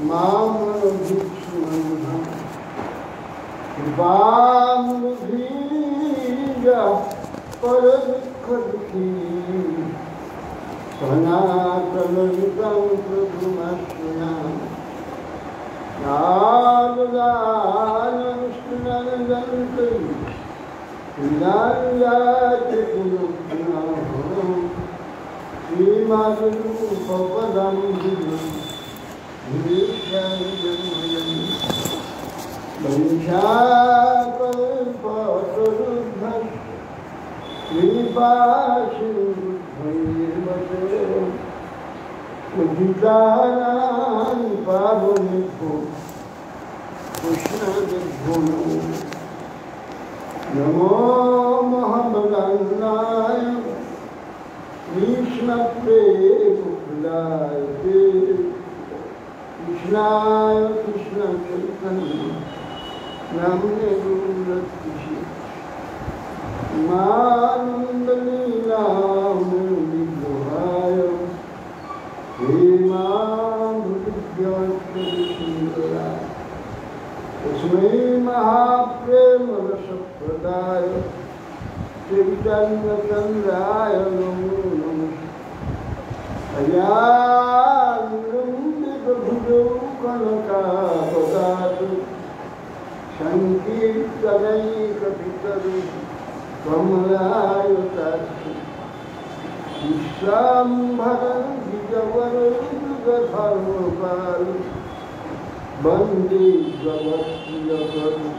मामभिक्षुमन्धं कृपामृधीजा परदुःखदुःखी सनातनविदं प्रभुमश्नुयामि नारदानविष्णुनन्दन्तं विनायाचकुलुग्नः श्रीमद्रूपपदं विवेक्ष्यं वंशाकल्पतरुभ्यः कृपासिन्धुभ्यैर्वचो उदितानां पावनेभ्यो कृष्णदेभ्यो नमो महमदन्नाय कृष्णप्रेमकुलाय कृष्णाय कृष्णचैतन्य नाम्ने गुरुरत्तिषि मानन्दलीलामृविग्रहाय हेमामृतिभ्यस्तुतिसुन्दराय तस्मै महाप्रेमरसप्रदाय चैतन्यचन्द्राय नमो नमः अयानन्दभुजौ कनकावदातु सङ्कीर्तनैकपितरु कमलायताक्षि विश्वाम्भरं द्विजवरयुगधर्मपालु वन्दे भगवत्प्रियकरु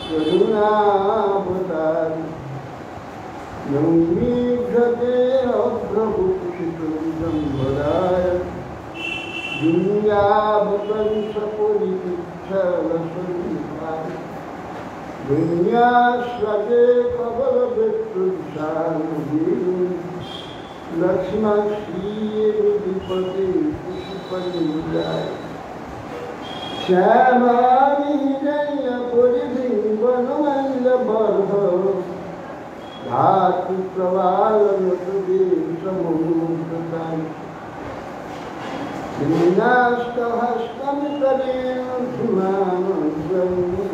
करुणावतारि यौमीक्षते अभ्रभुक्षितुं दुनियावतंसपुरिच्छलसंहारि दुनियास्वते कबलवृत्तुषानुजीवि लक्ष्मणश्रीविपते पुष्पनिजाय श्यामानि जयपुरिबिम्बनमन्दबर्ह धातु प्रवालमतुदेशमुद्रताय विनाष्टहस्तमितरेण धुमानन्द्रयि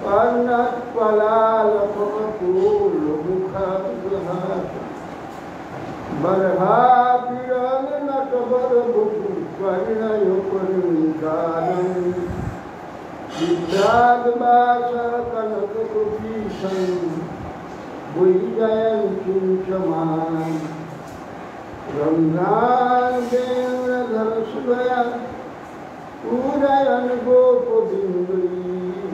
कर्णत्वलालपपूर्णमुखाग्रहात् बर्हापिरनटवरवपु परिणयपरिणिकारम् विद्याद्वासकनककुपीशं वैजयन्तीं च मानम् रम्भादेन्द्रधरसुभया पूरयन् गोपबिन्दुरीं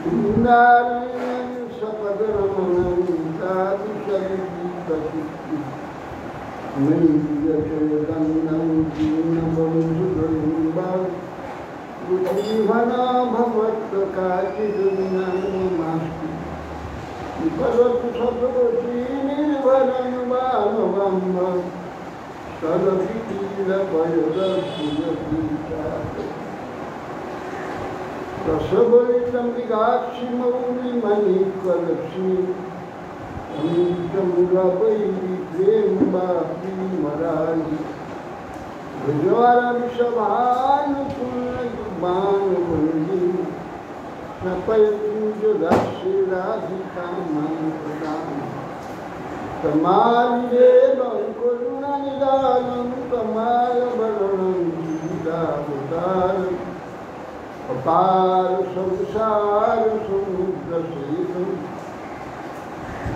वृन्दारण्यं सपदरमणं तादृशगीतसिद्धिं नैयचयदन्नं दीनबन्धुगणिम्बं बुद्धिमना भवत्काचिदुन्नमास्ति विपदतु सततोषी निर्भरं बालवम्ब सदभिकीलपयोदर्शुयतीचात् रसबलितम्बिकाक्षिमौलिमणिकलक्ष्मी अमीतमुरवैरिप्रेमबाष्पीमराळि भुजवरविषभानुपूर्णबाणवल्ली नपयतुञ्जदास्ये राधिकां मां तमालिदेवं करुणनिदानं तमालवरणं सीतावतारम् अपार संसार समुद्रसेतुं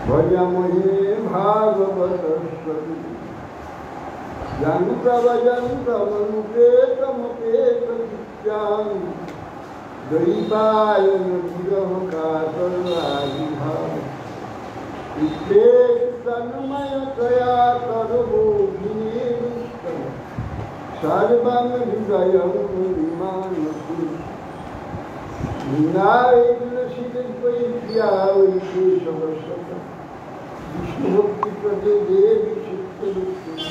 भजमहे भागवतस्वती यं प्रवयन्तमनुपेतमपेतकृत्यां दैवायन विरहकातराविभाव इत्ते तन्मयतया तद्बोधिनीष्टं सर्वं हृदयं विमानसु विनायकशिल्पैर्यावैशेषवशत विष्णुभक्तिप्रदे देवी चित्तवृत्तिः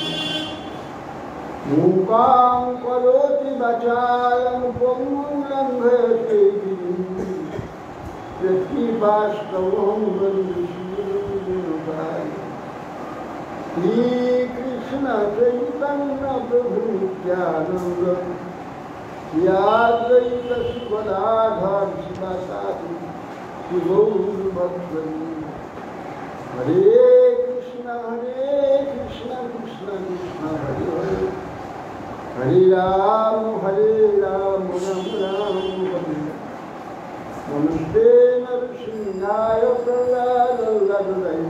मूकां करोति वाचालं पङ्गुं लङ्घयते गिरिं यत्किपास्तवं वन्दे श्रीकृष्ण कृष्ण चैतन्य प्रभु नित्यानंद श्री अद्वैत शिवराधर शिवासादि शिवौर भक्तवृंद हरे कृष्ण कृष्ण कृष्ण हरे हरे हरे राम राम राम हरे नमस्ते नरसिंहाय प्रहलादाय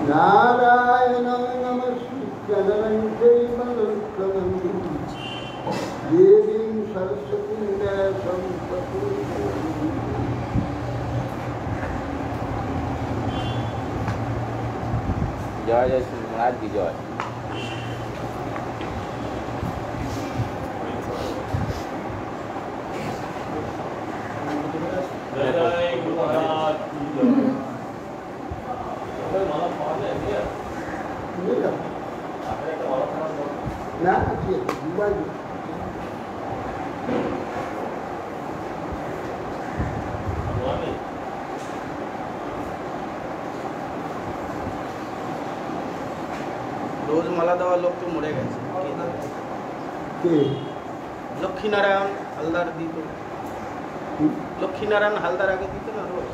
नारायणं नमस्कृत्य नरं चैव नरोत्तमं देवीं सरस्वतीं व्यासं ततो जय जय श्री महाराज की जय। রোজ মালা দেওয়া লোক তো মরে গেছে। লক্ষ্মীনারায়ণ হালদার দিত, লক্ষ্মীনারায়ণ হালদার আগে দিত না রোজ।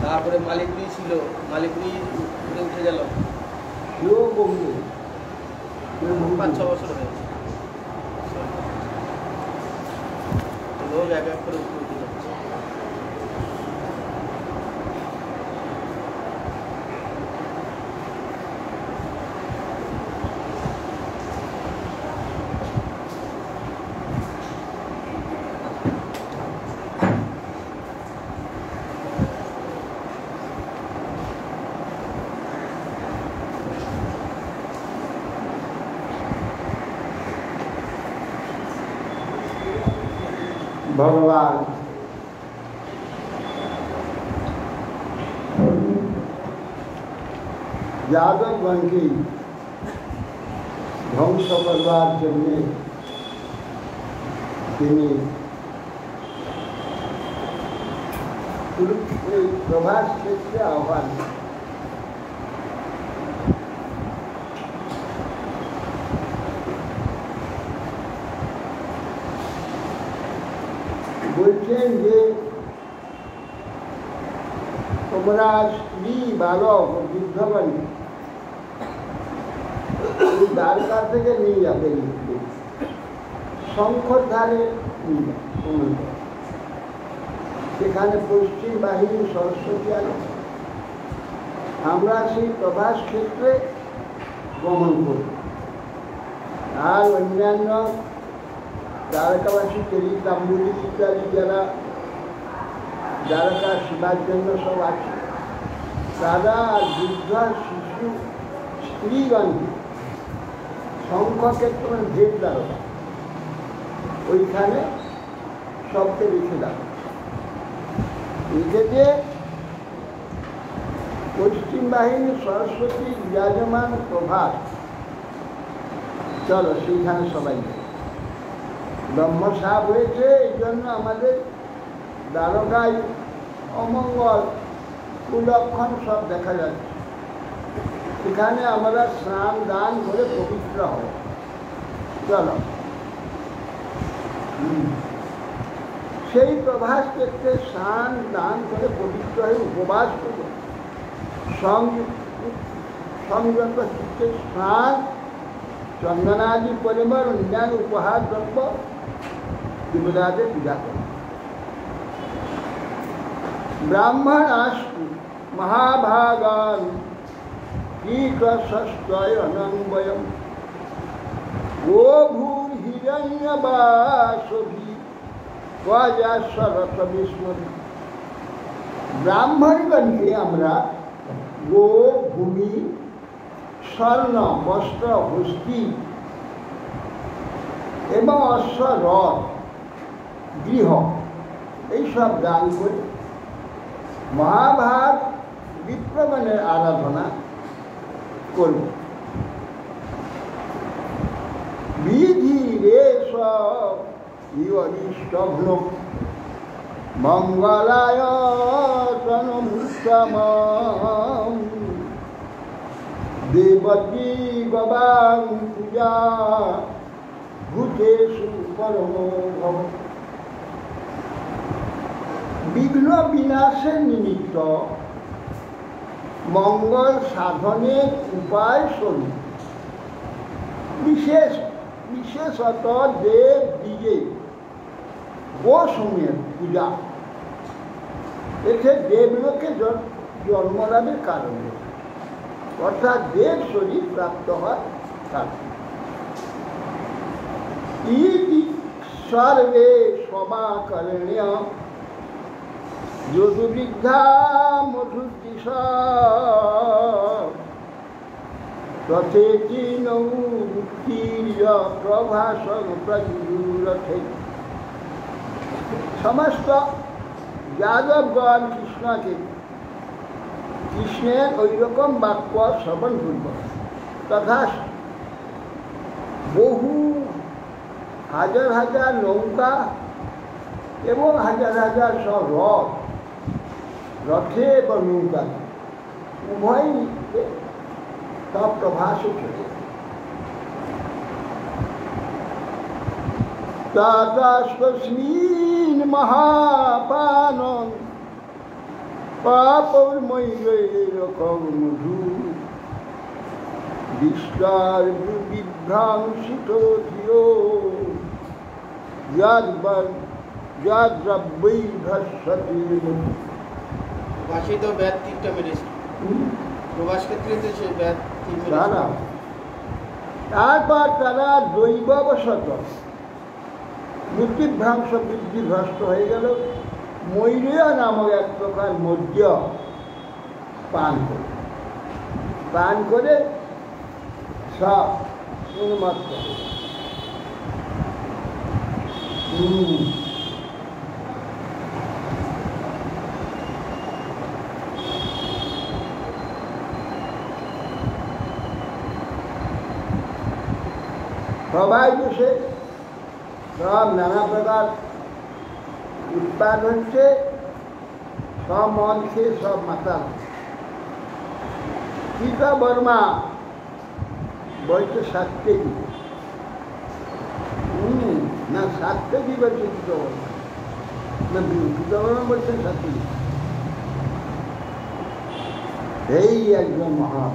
তারপরে মালিকনি ছিল, মালিকনি উঠে গেল 5-6 বছর হয়েছে। রোজ এক এক করে উঠে যাচ্ছে। भगवान यादव गण की ধ্বংস করবার জন্য তিনি প্রভাস ক্ষেত্রে আহ্বান বলছেন যে তোমরা স্ত্রী বালক বৃদ্ধগণ এই দ্বারকা থেকে নিয়ে যাবে, শঙ্খর ধারে নিয়ে যাবে, সেখানে পশ্চিম বাহিনী সরস্বতী আলো আমরা সেই প্রভাস ক্ষেত্রে গমন করি। আর অন্যান্য দ্বারকাবাসী তেলি তাম্বুলি ইত্যাদি যারা দ্বারকা সেবার জন্য সব আছে তারা আর বৃদ্ধ শিশু স্ত্রীগণ শঙ্খক্ষেত্র ভেদ দ্বারকা ওইখানে সবকে রেখে দাও, রেখে দিয়ে পশ্চিম বাহিনী সরস্বতী বিরাজমান প্রভাত চলো সেইখানে সবাই ব্রহ্মসাপ হয়েছে। এই জন্য আমাদের দ্বারকায় অমঙ্গল কুলক্ষণ সব দেখা যাচ্ছে, সেখানে আমরা স্নান দান করে পবিত্র হব। চলো সেই প্রভাস ক্ষেত্রে স্নান দান করে পবিত্র হয়ে উপবাস করব, সংযত চিত্তে স্নান চন্দনাদি পরিবার অন্যান্য উপহার দ্রব্য দেবতাদের পূজা করে। ব্রাহ্মণ আস্তু মহাভাগান কীটস্বয়নম্বয়ম গোভূর হিরণ্যবাসভি গজাসরত বিস্মরি। ব্রাহ্মণগণকে আমরা গো ভূমি স্বর্ণ বস্ত্র হস্তি এবং অশ্ব রথ গৃহ এইসব দান করে মহাভাগ বিপ্রগণের আরাধনা করব। বিধি রেশ ইষ্টঘ্ন মঙ্গলায় তনুত্তম দেবতী গবাং পূজা ভূতেষু পরমো ভব। বিঘ্ন বিনাশের নিমিত্ত মঙ্গল সাধনের উপায় স্বরূপ বিশেষত দেব দিগে গোসমূহের পূজা, এতে দেবলোকে জন্মলাভের কারণে, অর্থাৎ দেব শরীর প্রাপ্ত হয় কারণ। ইতি সর্বে সমাকরণীয় যদুবৃদ্ধা মধুতিষ রথেতি নৌতীর্য প্রভাসং প্রজুরথে। সমস্ত যাদবগণ কৃষ্ণের ওই রকম বাক্য শ্রবণ করব, তথা বহু হাজার হাজার নৌকা এবং হাজার হাজার সব রথে এবং নৌকা উভয় সব প্রভাসে চলে। তস্মিন মহাপান পাপময়ীরকম মধু বিস্তার বিভ্রাংসিত ধিয়ো যাদ্রব্যৈ ভস্যতি। বাসি তো ব্যাদ 3টা মেরেছে, প্রবাস ক্ষেত্রে সে ব্যাদ 3 মেরেছে। তারপর তারা দৈববশত বুদ্ধিভ্রাংশ বুদ্ধিভ্রষ্ট হয়ে গেল, মৈরেয় নামক এক প্রকার মদ্য পান করে সব উন্মত্ত। সবাই বসে সব নানা প্রকার উৎপাদ হচ্ছে, সব মদ খেয়ে সব মাতাল। গীতা বর্মা বলছে 7 কেজি, না 7 কেজি বলছে গীতা বর্মা, না গীতা বর্মা বলছে 7 কেজি। এই একজন মহা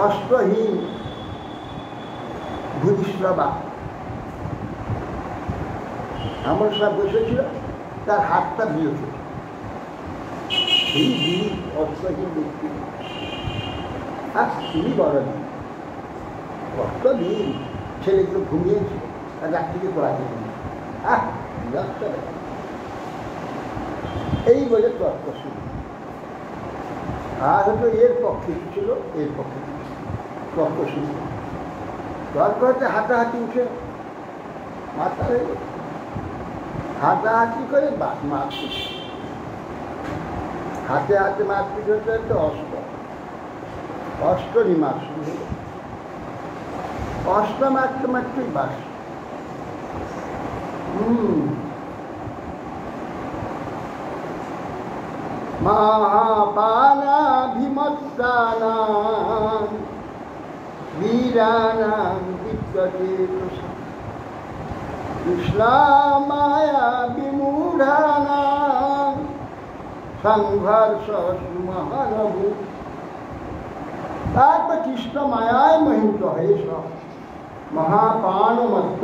অস্ত্রহীন ভূমিশ্রবা আমার সব বসেছিল, তার হাতটা দিয়েছে এই বীর অস্ত্রহীন ব্যক্তি। আর তিনি বড় দিন কত দিন ছেলেগুলো ঘুমিয়েছিল, আর রাত্রিকে পড়াতে এই বলে তর্ক শুরু। আর হয়তো এর পক্ষে ছিল, এর পক্ষে তর্ক শুরু। তর্ক হচ্ছে হাতাহাতি উঠে মাথা হয়ে গেল, হাতাহাতি করে মারপিট, হাতে হাতে মারপিট হতে হচ্ছে অষ্টরই মার শুরু হল। অষ্ট মারতে মারতেই বাস। মহাপানাভিমত্তানাং বীরানাং বিদ্যতে কৃষ্ণামায়া বিমূঢ়ানাং সংঘর্ষ মহানভূ। তারপর কৃষ্ণ মায়ায় মোহিত হয়ে সব মহাপানমত্ত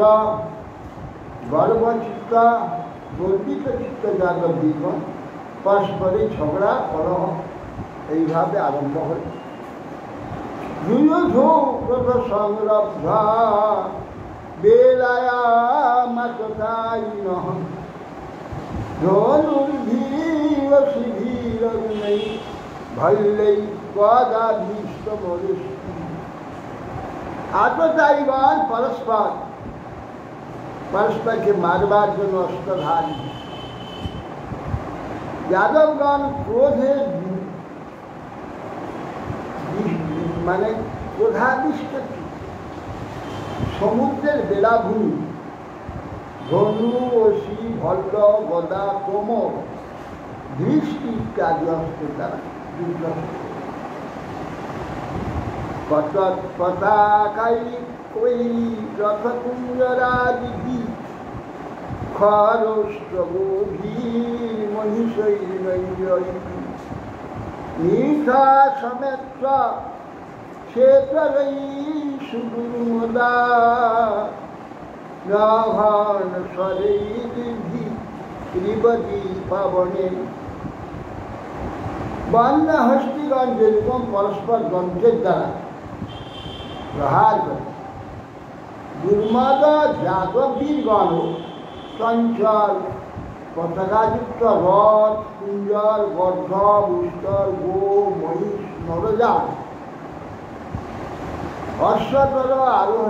গর্বচিত্ত গর্বিত চিত্ত যাদব দ্বিগণ পরস্পরে ঝগড়া কলহ এইভাবে আরম্ভ হয়। যুযুধু ক্রোধ সংরব্ধা বেলায়া মাততায়িনঃ ধনুর্ভীর শিভিরগ্নৈ ভল্লৈ গদাভীষ্টমরিষ্টি। আততায়ীগণ পরস্পরকে মারবার জন্য অস্ত্রধারী। যাদবগণ ক্রোধে মানে ক্রোধাবিষ্ট সমুদ্রের বেলাভূমি ধনু অসি ভল্ল গদা কোমর দৃষ্টি ইত্যাদি অস্ত্রের দ্বারা যুদ্ধ পতাকাই ওই রথকুঞ্জরাদি খরষ্টগোভীর মহিষৈর নিশা সমেত क्षेत्रई सुदुर्मदा नाभान स्वरेदिधि त्रिबदी पावने बान्ना हस्तिगण जेरकम परस्पर गंधेर द्वारा प्रहार करे दुर्मदा जादवीरगण चंचल पताकायुक्त रथ कुंजर गर्ध उष्टर गो महिष नरजान অশ্বতর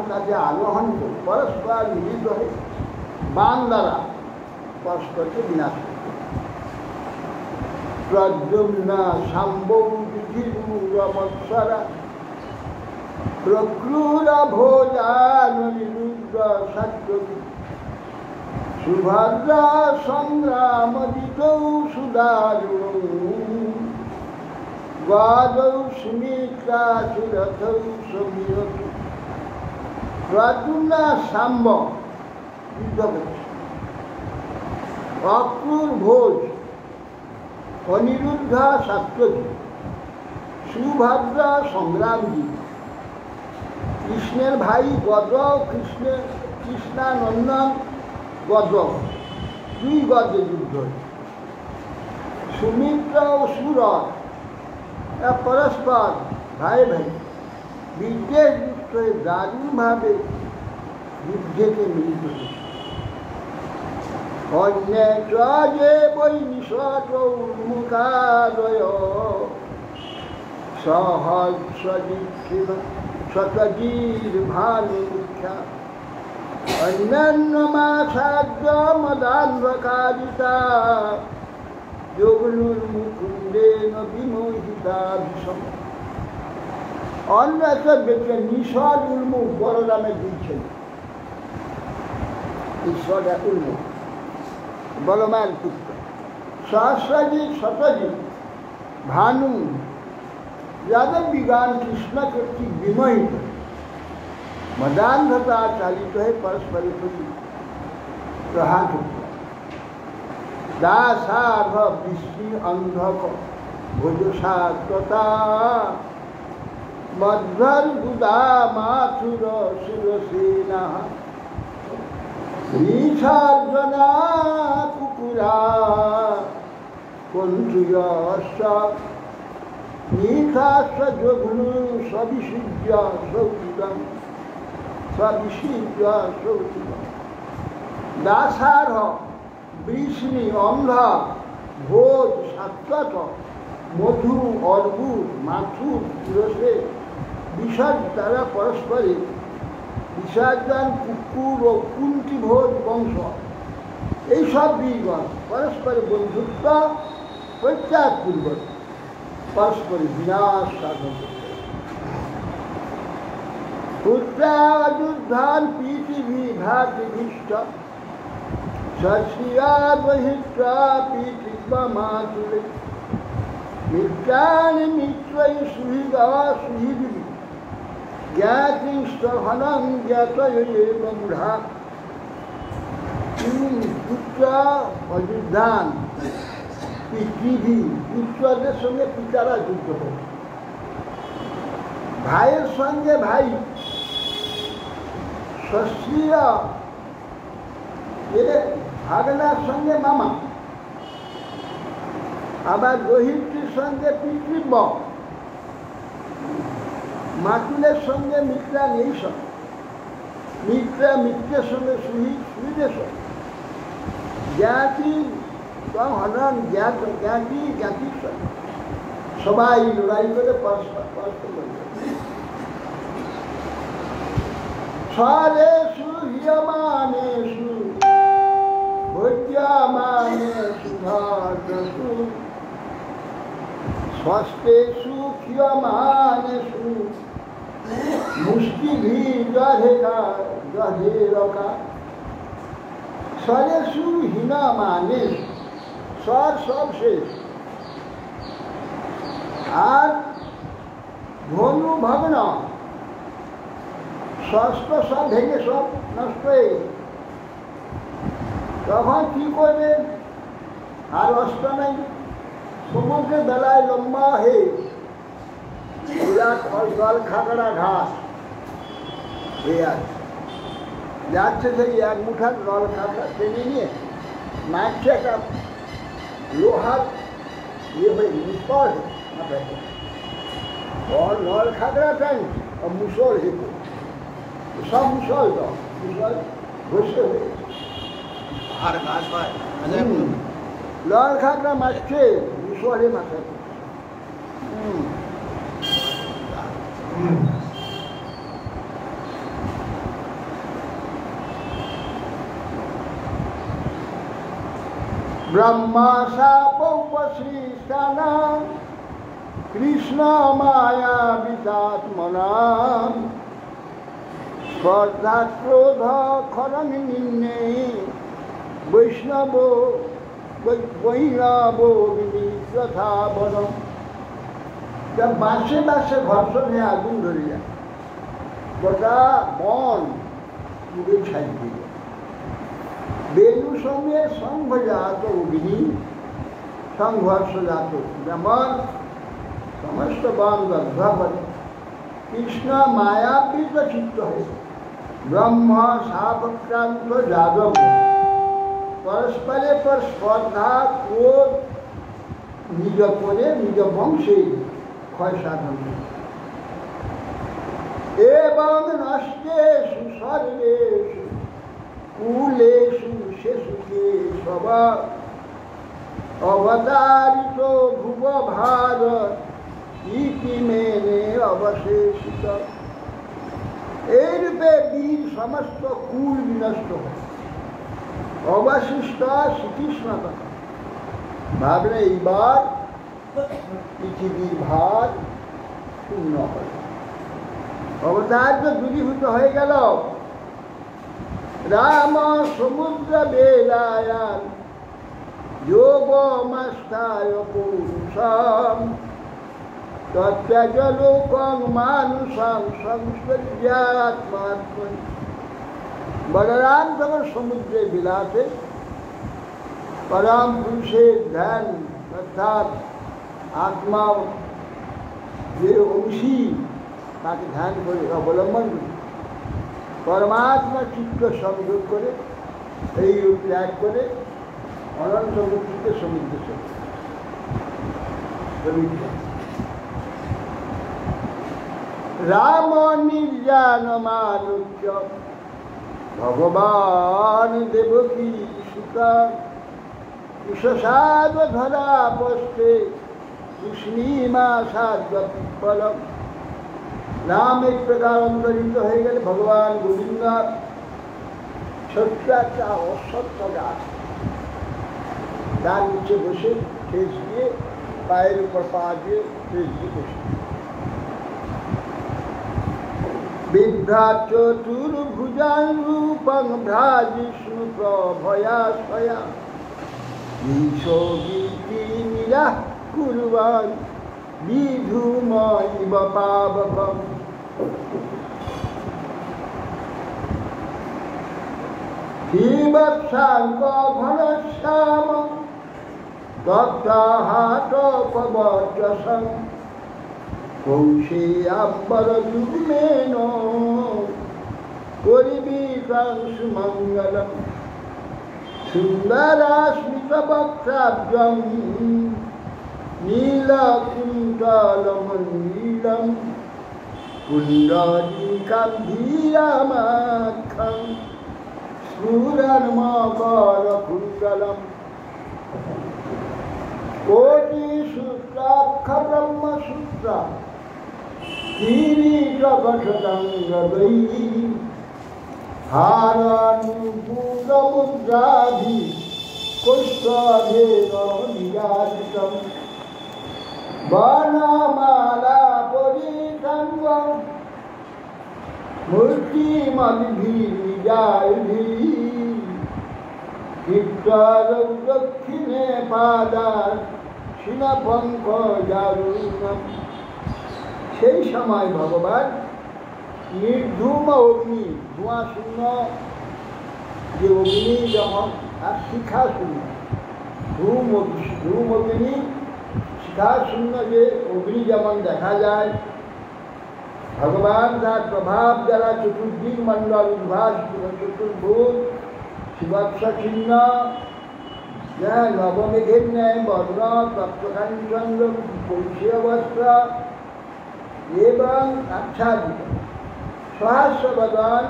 তাকে আরোহণ করে পরস্পর মিলিত হয়ে বাণ দ্বারা পরস্পরকে বিনাশ করে প্রদ্যুম্না শাম্বৌ বিধিরমৎসরা প্রক্রূর ভোজানিরুদ্র সত্যবী সুভদ্রা সংগ্রামদিতৌ সুদারুণ গাদৌ সুমিত্রা সুরথৌ সমীরত প্রদ্যুম্না শাম্ব যুদ্ধ করছে অক্রূর ভোজ অনিরুদ্ধা সত্যজি সুভদ্রা সংগ্রামজি কৃষ্ণের ভাই গদ কৃষ্ণানন্দন গদ দুই গদে যুদ্ধ সুমিত্রা ও সুরথ परस्पर भाई भाई विद्वेष युक्त दारुण भावे युद्धे के मिलित अन्ये वै निषादय सहस्रदीक्षिण शतजीर भानुख्या अन्यन्नमासाद्य मदान्धकारिता যোগনুর্মুকুন্দেন বিমোহিতাভিষম অন্য একটা ব্যক্তি নিষাদ উন্মুখ বলরামে দিচ্ছেন ঈশ্বর এক উন্মুখ বলমায়ের পুত্র সহস্রজিৎ শতজিৎ ভানু যাদের বিজ্ঞান কৃষ্ণ কর্তৃক বিমোহিত মদান্ধতা চালিত হয়ে পরস্পরের প্রতি প্রহার করত দাসাভ বৃষ্টি অন্ধক ভোজসাত্মতা মধ্বর গুদা মাথুর সুরসেনা নিষার্জনা কুকুরা কন্ঠুয়স্য নিখাস্য জঘ্নু সবিসূর্য সৌচিতম সবিসূর্য সৌচিতম দাসার্হ বৃষ্ণি অন্ধ ভোজ সাত্বত মধু অর্বুদ মাথুর রসে বিষাদ তারা পরস্পরে বিষাদান কুকুর ও কুন্তি ভোজ বংশ এইসব বীরগণ পরস্পরে বন্ধুত্ব প্রত্যাগপূর্বক পরস্পরে বিনাশ সাধন পুত্রাযুদ্ধান পৃথিবী ভাতৃষ্ট সশ্রিয়া বহিত্রা পৃথিবা মাতুলে মিত্রাণি মিত্রৈ সুহৃদা সুহৃদিবি জ্ঞাতিস্তহনং জ্ঞাতয়েব মূঢ়া পুত্র অযুদ্ধান পৃথিবী পুত্রদের সঙ্গে পিতারা যুদ্ধ করে ভাইয়ের সঙ্গে ভাই সশ্রিয়া ভাগনার সঙ্গে মামা আবার রোহিত্রীর সঙ্গে পিতৃব্য মাতুলের সঙ্গে মিত্রা নেই সব মিত্রা মিত্রের সঙ্গে সুহৃদের সঙ্গে জ্ঞাতি হনন জ্ঞাতি জ্ঞাতির সঙ্গে সবাই লড়াই করে পরস্পর স্বরেষু হিয়মানেষু ভোজ্যমানেষু ভাগ্যসু ষষ্ঠেষু ক্ষীয়মানেষু মুষ্টিভির্দধেরকা স্বরেষু হীনমানেষ, স্বর সব শেষ। আর ধনু ভগ্ন, ষষ্ঠ সব ভেঙে সব নষ্ট হয়ে গেল। তখন কি করবে? আর অস্ত্র নাই। সমুদ্রের বেলায় লম্বা হয়ে বিরাট জল খাগড়া ঘাস হয়ে আছে, যাচ্ছে সেই এক মুঠার জল খাগড়া টেনে নিয়ে মারছে একটা লোহার হয়ে মুসল মাথায়, নল খাগড়া টানছে আর মুসল হেঁটে সব মুসল জল, মুসল ঘষে হয়ে আর ঘাস হয় লল খাগড়া মারছে মুসলে মাথায়। ব্রহ্মা সাপৌপশ্রীস্থানা কৃষ্ণ মায়া বিতাত্মনাম স্পর্ধা ক্রোধ খরং নিম্নে বৈষ্ণব যথা বনম। বাসে বাসে ঘর্ষণে আগুন ধরে যায়, গোটা বন পুড়ে ছাই দিয়ে যায়। বেণু সঙ্গে সংঘজাত অগ্নি সংঘর্ষজাত, যেমন সমস্ত বন দগ্ধ করে। কৃষ্ণ মায়াবৃত চিত্ত হয়ে ব্রহ্ম সাপক্রান্ত যাদব পরস্পরে পর স্পর্ধা ক্রোধ নিজ করে নিজ বংশে ক্ষয় সাধন এবং নষ্টেষু সর্বেষু কুলেষু শেষুকে সব অবতারিত ভুব ভারত ইতি মেনে অবশেষিত। এই রূপে বীর সমস্ত কুল বিনষ্ট হয়, অবশিষ্ট শ্রীকৃষ্ণ কথা ভাবলে এইবার পৃথিবীর ভার শূন্য হয়। অবতার তো দূরীভূত হয়ে গেল। রাম সমুদ্র বেলায়ান যোগ মাস্তায় পুরুষম তত্ত্যাজ লোকং মানুষং সংস্পর্যাত্মাত্মন। বলরাম যখন সমুদ্রে বিলাসে পরম পুরুষের ধ্যান অর্থাৎ আত্মা যে অংশী তাকে ধ্যান করে অবলম্বন করে পরমাত্মা চিত্ত সংযোগ করে এই রূপ ত্যাগ করে অনন্ত মুক্তিতে সমুদ্র রাম নির্যান মানুষ্য ভগবান দেবকী সুতা কুশসাদ ধরা পস্তে কৃষ্ণীমা সাধ্য পিপ্পলম। রাম এক প্রকার অন্তরিত হয়ে গেলে ভগবান গোবিন্দ ছোট্ট একটা অশ্বত্থ গাছ, তার নিচে বসে ঠেস দিয়ে পায়ের উপর পা দিয়ে ঠেস দিয়ে বসে বিভ্রাট চতুর্ভুজান রূপং ভ্রাজিষ্ণু প্রভয়াশয়া ঈশোগীতি নিরাহ কুর্বাণ বিধূমইব পাবকম। ধীবৎসাঙ্ক ঘনশ্যাম দত্তাহাটপবর্চসং কৌশেয়াম্বর যুগ্মেন পরিবীতং সুমঙ্গলম। সুন্দরাস্মিত বক্ত্রাব্জং নীলকুন্তলমণ্ডীলম কুণ্ডলীকাম ধীরামাখ্যং স্ফুরন্মকরকুণ্ডলম। কোটিসূত্রাক্ষ ব্রহ্মসূত্রা কিরীটকটঙ্গবৈ হারানুপুরমুদ্রাভি কৌস্তভেন নিরাজিতম। বনমালা পরিসঙ্গ মূর্তি মদ্ভিজায় চিত্তর দক্ষিণে পাদার শিলাপঙ্ক জারুণম। সেই সময় ভগবান নির্ধূম অগ্নি, ধোঁয়া শূন্য যে অগ্নি যখন, আর শিখা শূন্য, ধূম অগ্নি শিখা শূন্য যে অগ্নি যেমন দেখা যায়, ভগবান তার প্রভাব দ্বারা চতুর্দিক মণ্ডল উদ্ভাসিত, চতুর্ভুজ শিবৎস চিহ্ন, নবমেঘের ন্যায় বর্ণ, তপ্তকাঞ্চন্দ্র পরিষেয় বস্ত্র এবং আচ্ছাদিত, সহস্র বদন,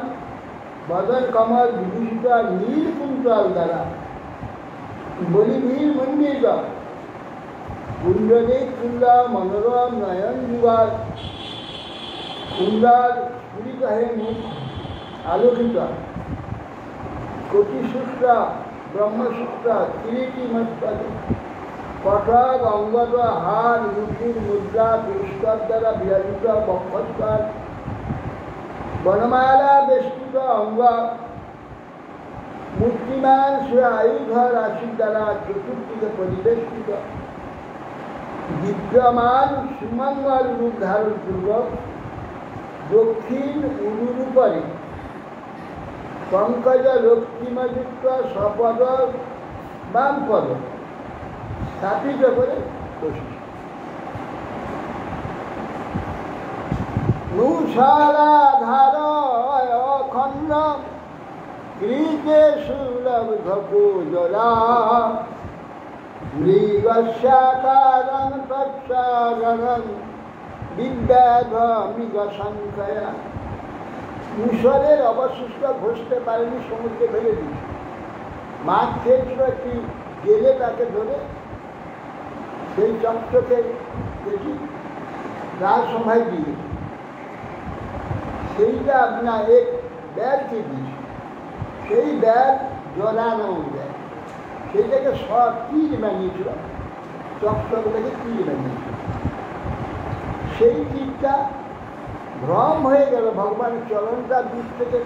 বদন কমল বিভূষিত নীল কুন্তল দ্বারা বলিভীর মন্ডিত, কুণ্ডলী কুণ্ড মনোরম নয়ন যুগল, কুণ্ডল স্ফুরিত হে মুখ আলোকিত, কোটিসূত্র ব্রহ্মসূত্র কিরীটি মস্তক, কঠোর অঙ্গদ হার মুক্তির মুদ্রা পুরস্কার দ্বারা বিরাজিত বক্ষস্কর, বনমালা বেষ্টিত অঙ্গ, মূর্তিমান সে আয়ুধ রাশির দ্বারা চতুর্দিকে পরিবেষ্টিত, বিদ্যমান সুমঙ্গল রূপ ধারণ পূর্বক দক্ষিণ উরুর উপরে পঙ্কজ রক্তিমযুক্ত সপদ বাম পদ স্থাপিত করে বসেছে। মুষালাধার অখণ্ড ক্রীতে সুলভ পূজরা, মৃগস্যাকারং তৎসাগরং বিদ্যাধ মৃগ সংখ্যা। মুষলের অবশিষ্ট ঘষতে পারেনি, সমুদ্রে ফেলে দিয়েছে। মাছ খেয়েছিল, একটি জেলে তাকে ধরে সেই চক্রকে দেখি রাজসভায় দিয়ে, সেইটা আপনার এক ব্যাগকে দিয়েছে, সেই ব্যাগ জলানো ব্যাগ, সেইটাকে সব তীর বানিয়েছিল, চক্রগুলোকে তীর বানিয়েছিল। সেই তীরটা ভ্রম হয়ে গেল, ভগবানের চরণটা দূর থেকে,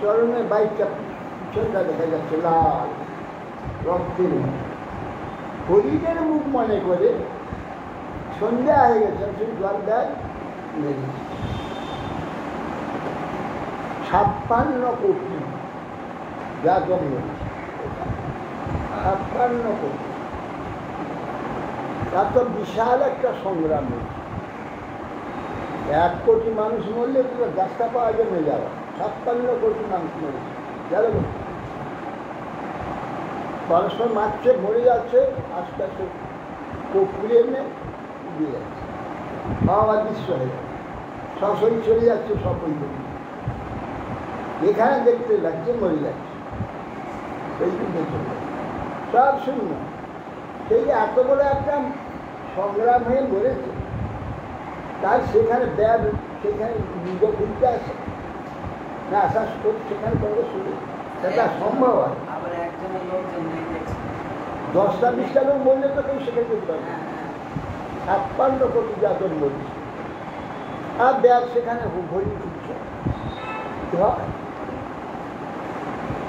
চরণের বাইকটা পিছনটা দেখা যাচ্ছে লাল রক্তের মতো, হরিণের মুখ মনে করে সন্ধ্যা হয়ে গেছে, সেই জল দেয় মেরে 56 কোটি যা জন্ম, 56 কোটি, এত বিশাল একটা সংগ্রাম হয়েছে। 1 কোটি মানুষ মরলে পুরো রাস্তা পাওয়া জমে যাওয়া, 56 কোটি মানুষ মরেছে, জানো পরস্পর মারছে, মরে যাচ্ছে, আস্তে আস্তে পুকুরে এনে দিয়ে যাচ্ছে, বাবা দৃশ্য হয়ে যাচ্ছে, সবই চলে যাচ্ছে, সবই এখানে দেখতে লাগছে, মরে যাচ্ছে, সেই চলে যাচ্ছে, সব শূন্য। সেই যে এত বড় একটা সংগ্রাম হয়ে মরেছে, তার সেখানে ব্যাগ, সেখানে নিজ ঘুরতে আসে না, আসার সেখানে করে শুরু, সেটা সম্ভব হয়। 10টা-20টা লোক বললে তো কেউ সেখানে করতে হবে, 56 কোটি জাতন বলছে, আর ব্যাগ সেখানে ভরি ঘুরছে।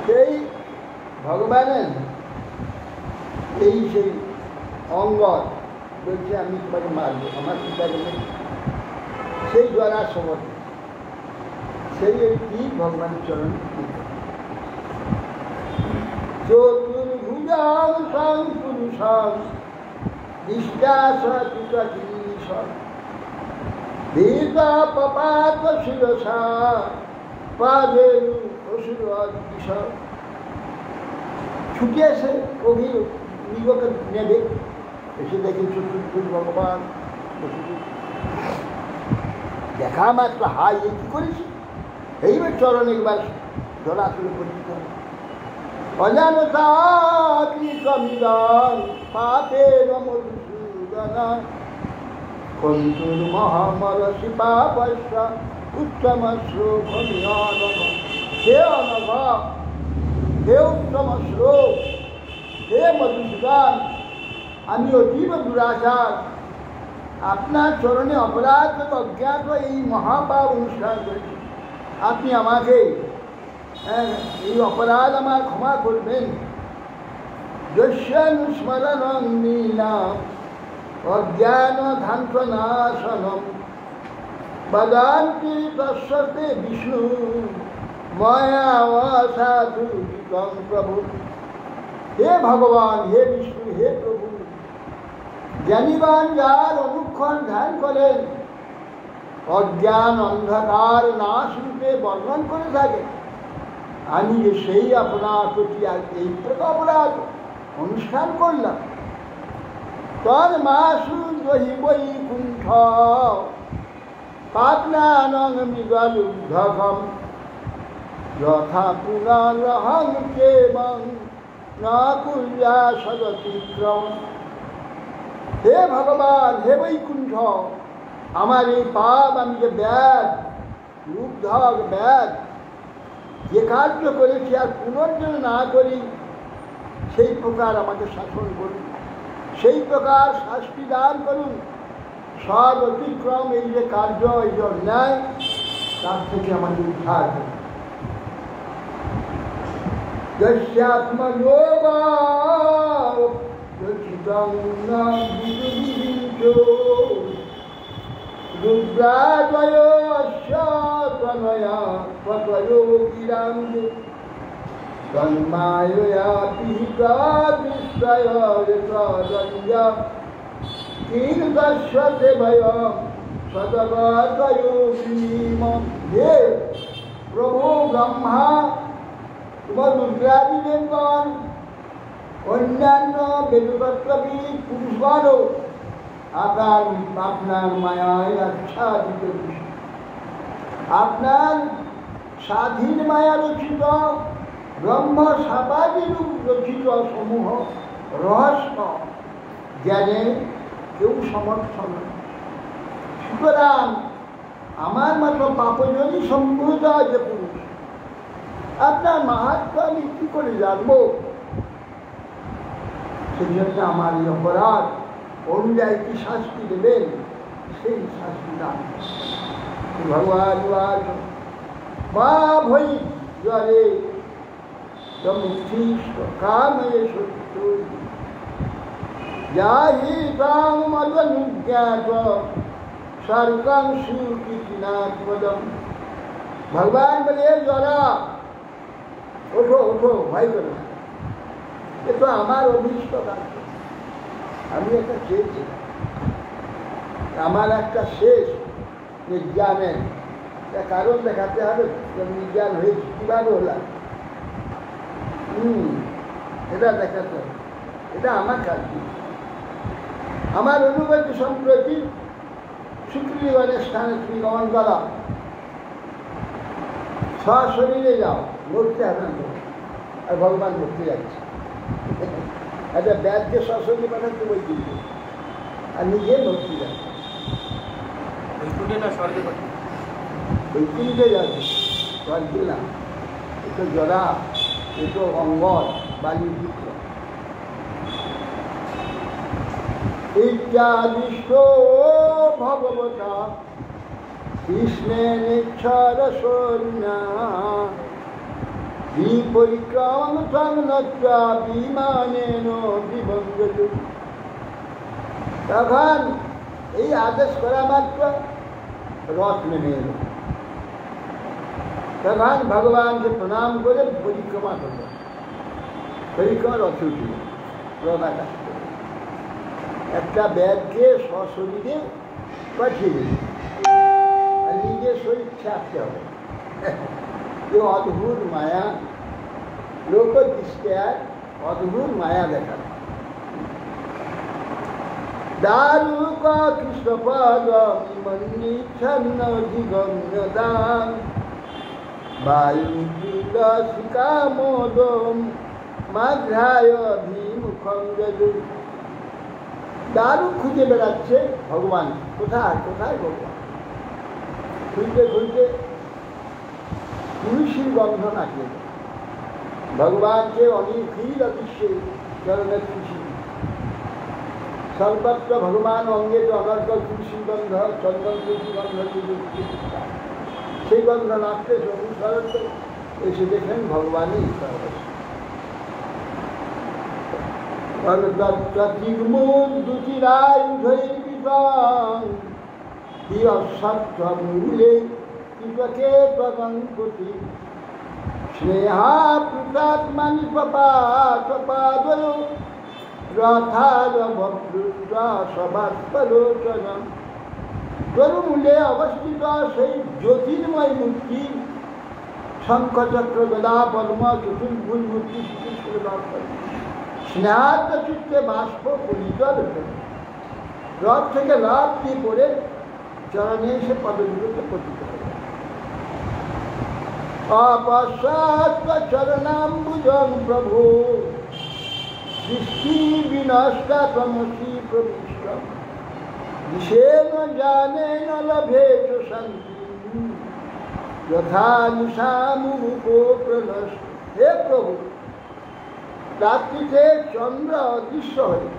সেই ভগবানের এই সেই অঙ্গদ বলছে, আমি তোমাকে মারবো, আমার পিতাকে সেই দ্বারা সমর্থ, সেই কি ভগবানের চরণ চতুর্ভুজাং সং পুরুষং নিষ্টাসং বেদ পপাত শিরসা পাদে অসুর অদিশ। ছুটে এসে অভির নিজকে নেবে, এসে দেখে চতুর্ভুজ ভগবান দেখা মাত্র হাই এ কি করেছি, এইবার চরণ একবার জলাশয় পরিচিত অজানতা কৃতমিদান পাপে মধুসূদনা কন্তুর মহামরসি পাপস্য উত্তম শ্লোকমিয়ানম। হে অনঘ, হে উত্তম শ্লোক, হে মধুসূদন, আমি অতীব দুরাচার, আপনার চরণে অপরাধ অজ্ঞাত এই মহাপাপ অনুষ্ঠান করেছি, আপনি আমাকে এই অপরাধ আমার ক্ষমা করবেন। যস্যানুস্মরণং নীলাম অজ্ঞান ধ্যাননাশনম বদান্তি তস্যতে বিষ্ণু ময়া সাধু প্রভু। হে ভগবান, হে বিষ্ণু, হে প্রভু, জ্ঞানীবান যার অনুক্ষণ ধ্যান করেন অজ্ঞান অন্ধকার নাশ রূপে বর্ণন করে থাকে, আমি যে সেই আপনার প্রতি এই প্রকার অপরাধ অনুষ্ঠান করলাম। তর মাসু দহি বৈকুণ্ঠ পাটনানং মৃগলুব্ধকম যথা পুনরহং কেবং না কুর্যা সদতিক্রম। হে ভগবান, হে বৈকুণ্ঠ, আমার এই পাপ, আমি যে ব্যাধ লুব্ধক ব্যাধ যে কার্য করেছি আর পুনর্জন না করি সেই প্রকার আমাকে শাসন করুন, সেই প্রকার শাস্তি দান করুন। সব অতিক্রম এই যে কার্য, এই যে অন্যায়, তার থেকে আমাকে উদ্ধার করুন। তন্মায়া পিহিতা বিস্ময় হে প্রভু ব্রহ্মা, তোমার রুদ্রাদি দেবগণ, অন্যান্য বেদতত্ত্ববিদ পুরুষগণও আপনার মায়ায় আচ্ছাদিত, আপনার স্বাধীন মায়া রচিত ব্রহ্ম সাবাদি রূপ রচিত সমূহ রহস্য জ্ঞানে কেউ সমর্থ নয়। সুতরাং আমার মতো পাপজনী সম্ভূত যে পুরুষ, আপনার মাহাত্ম্য আমি কি করে জানবো? সেই জন্য আমার এই অপরাধ অনুযায়ী কি শাস্তি দেবেন, সেই শাস্তি দান ভগবান। মা ভৈ জলে মুক্তিষ্ঠ কামে সত্য যাহি কামদনুজ্ঞাত স্বর্গং সুকীর্তিনাথপদম। ভগবান বলে, জরা ওঠো ওঠো, ভয় করো না, এ তো আমার অভীষ্ট কার্য। আমি একটা চেয়েছিলাম, আমার একটা শেষ নির্জ্ঞানের কারণ দেখাতে হবে, নির্জ্ঞান হয়েছে কিভাবে হলাম, এটা দেখাতে হবে। এটা আমার কাজ। আমার অনুগতি সম্প্রতি শুক্রীগণের স্থানে তুমি গমন করা, সশরীরে যাও, লড়তে হবে না। আর ভগবান লড়তে যাচ্ছে, একটা ব্যাধকে সশরীরে পাঠাচ্ছে বই কিনতে, আর নিজে লড়তে যাচ্ছে। বই কিনতে যাবে, স্বর্গে না, এ তো জরা, এ তো অঙ্গল বালির পুত্র। ইত্যাদিষ্ট ভগবতা কৃষ্ণেচ্ছর সন্ন্যা বিপরিক্রম সংনত্রা বিমানেন বিভঙ্গত। তখন এই আদেশ করা মাত্র রথ নেমে এলো। তখন ভগবানকে প্রণাম করে পরিক্রমা করল, পরিক্রমা রথে উঠল, রথ আকাশ করে একটা ব্যাগকে সশরীরে পাঠিয়ে দিল, আর নিজের শরীর ছাড়তে হবে। এ অদ্ভুত মায়া, লোক দৃষ্টে অদ্ভুত মায়া দেখা। দারুক কৃষ্ণপদ মন্নিচ্ছন্ন দিগম্য দান বায়ুশিকামোদম মাঘ্রায় ধীমুখম যদু। দারু খুঁজে বেড়াচ্ছে ভগবান, কোথায় কোথায় ভগবান। খুঁজতে খুঁজতে তুলসীর গন্ধ নাকে ভগবানকে অনিখিল দৃশ্যে চরণের খুশি। সর্বত্র ভগবান অঙ্গে তো অনর্ক তুলসী গন্ধ চন্দন তুলসী গন্ধ সেই গন্ধ নাচতে অনুসরণ এসে দেখেন ভগবানই ঈশ্বর মূলে কৃপকে তদঙ্কতি স্নেহা প্রতাত্মানি পাদয় রথারবৃষ্টসভাস্পলোচনম তরুমূলে অবস্থিত সেই জ্যোতির্ময় মূর্তি শঙ্খচক্র গদা পদ্ম চতুর্ভুজ মূর্তি শ্রীকৃষ্ণ দর্শন স্নেহার্থ চিত্তে বাষ্প পরিচল রথ থেকে লাভ দিয়ে পড়ে চরণে এসে পদগুলোতে পতিত হবে অপসাত্ম চরণাম্বুজং প্রভু দৃষ্টি বিনষ্টা তমসি প্রবিষ্ট দিশেন জানেন লভে চ শান্তি যথা নিশামুখো প্রনষ্ট। হে প্রভু, রাত্রিতে চন্দ্র অদৃশ্য হয়ে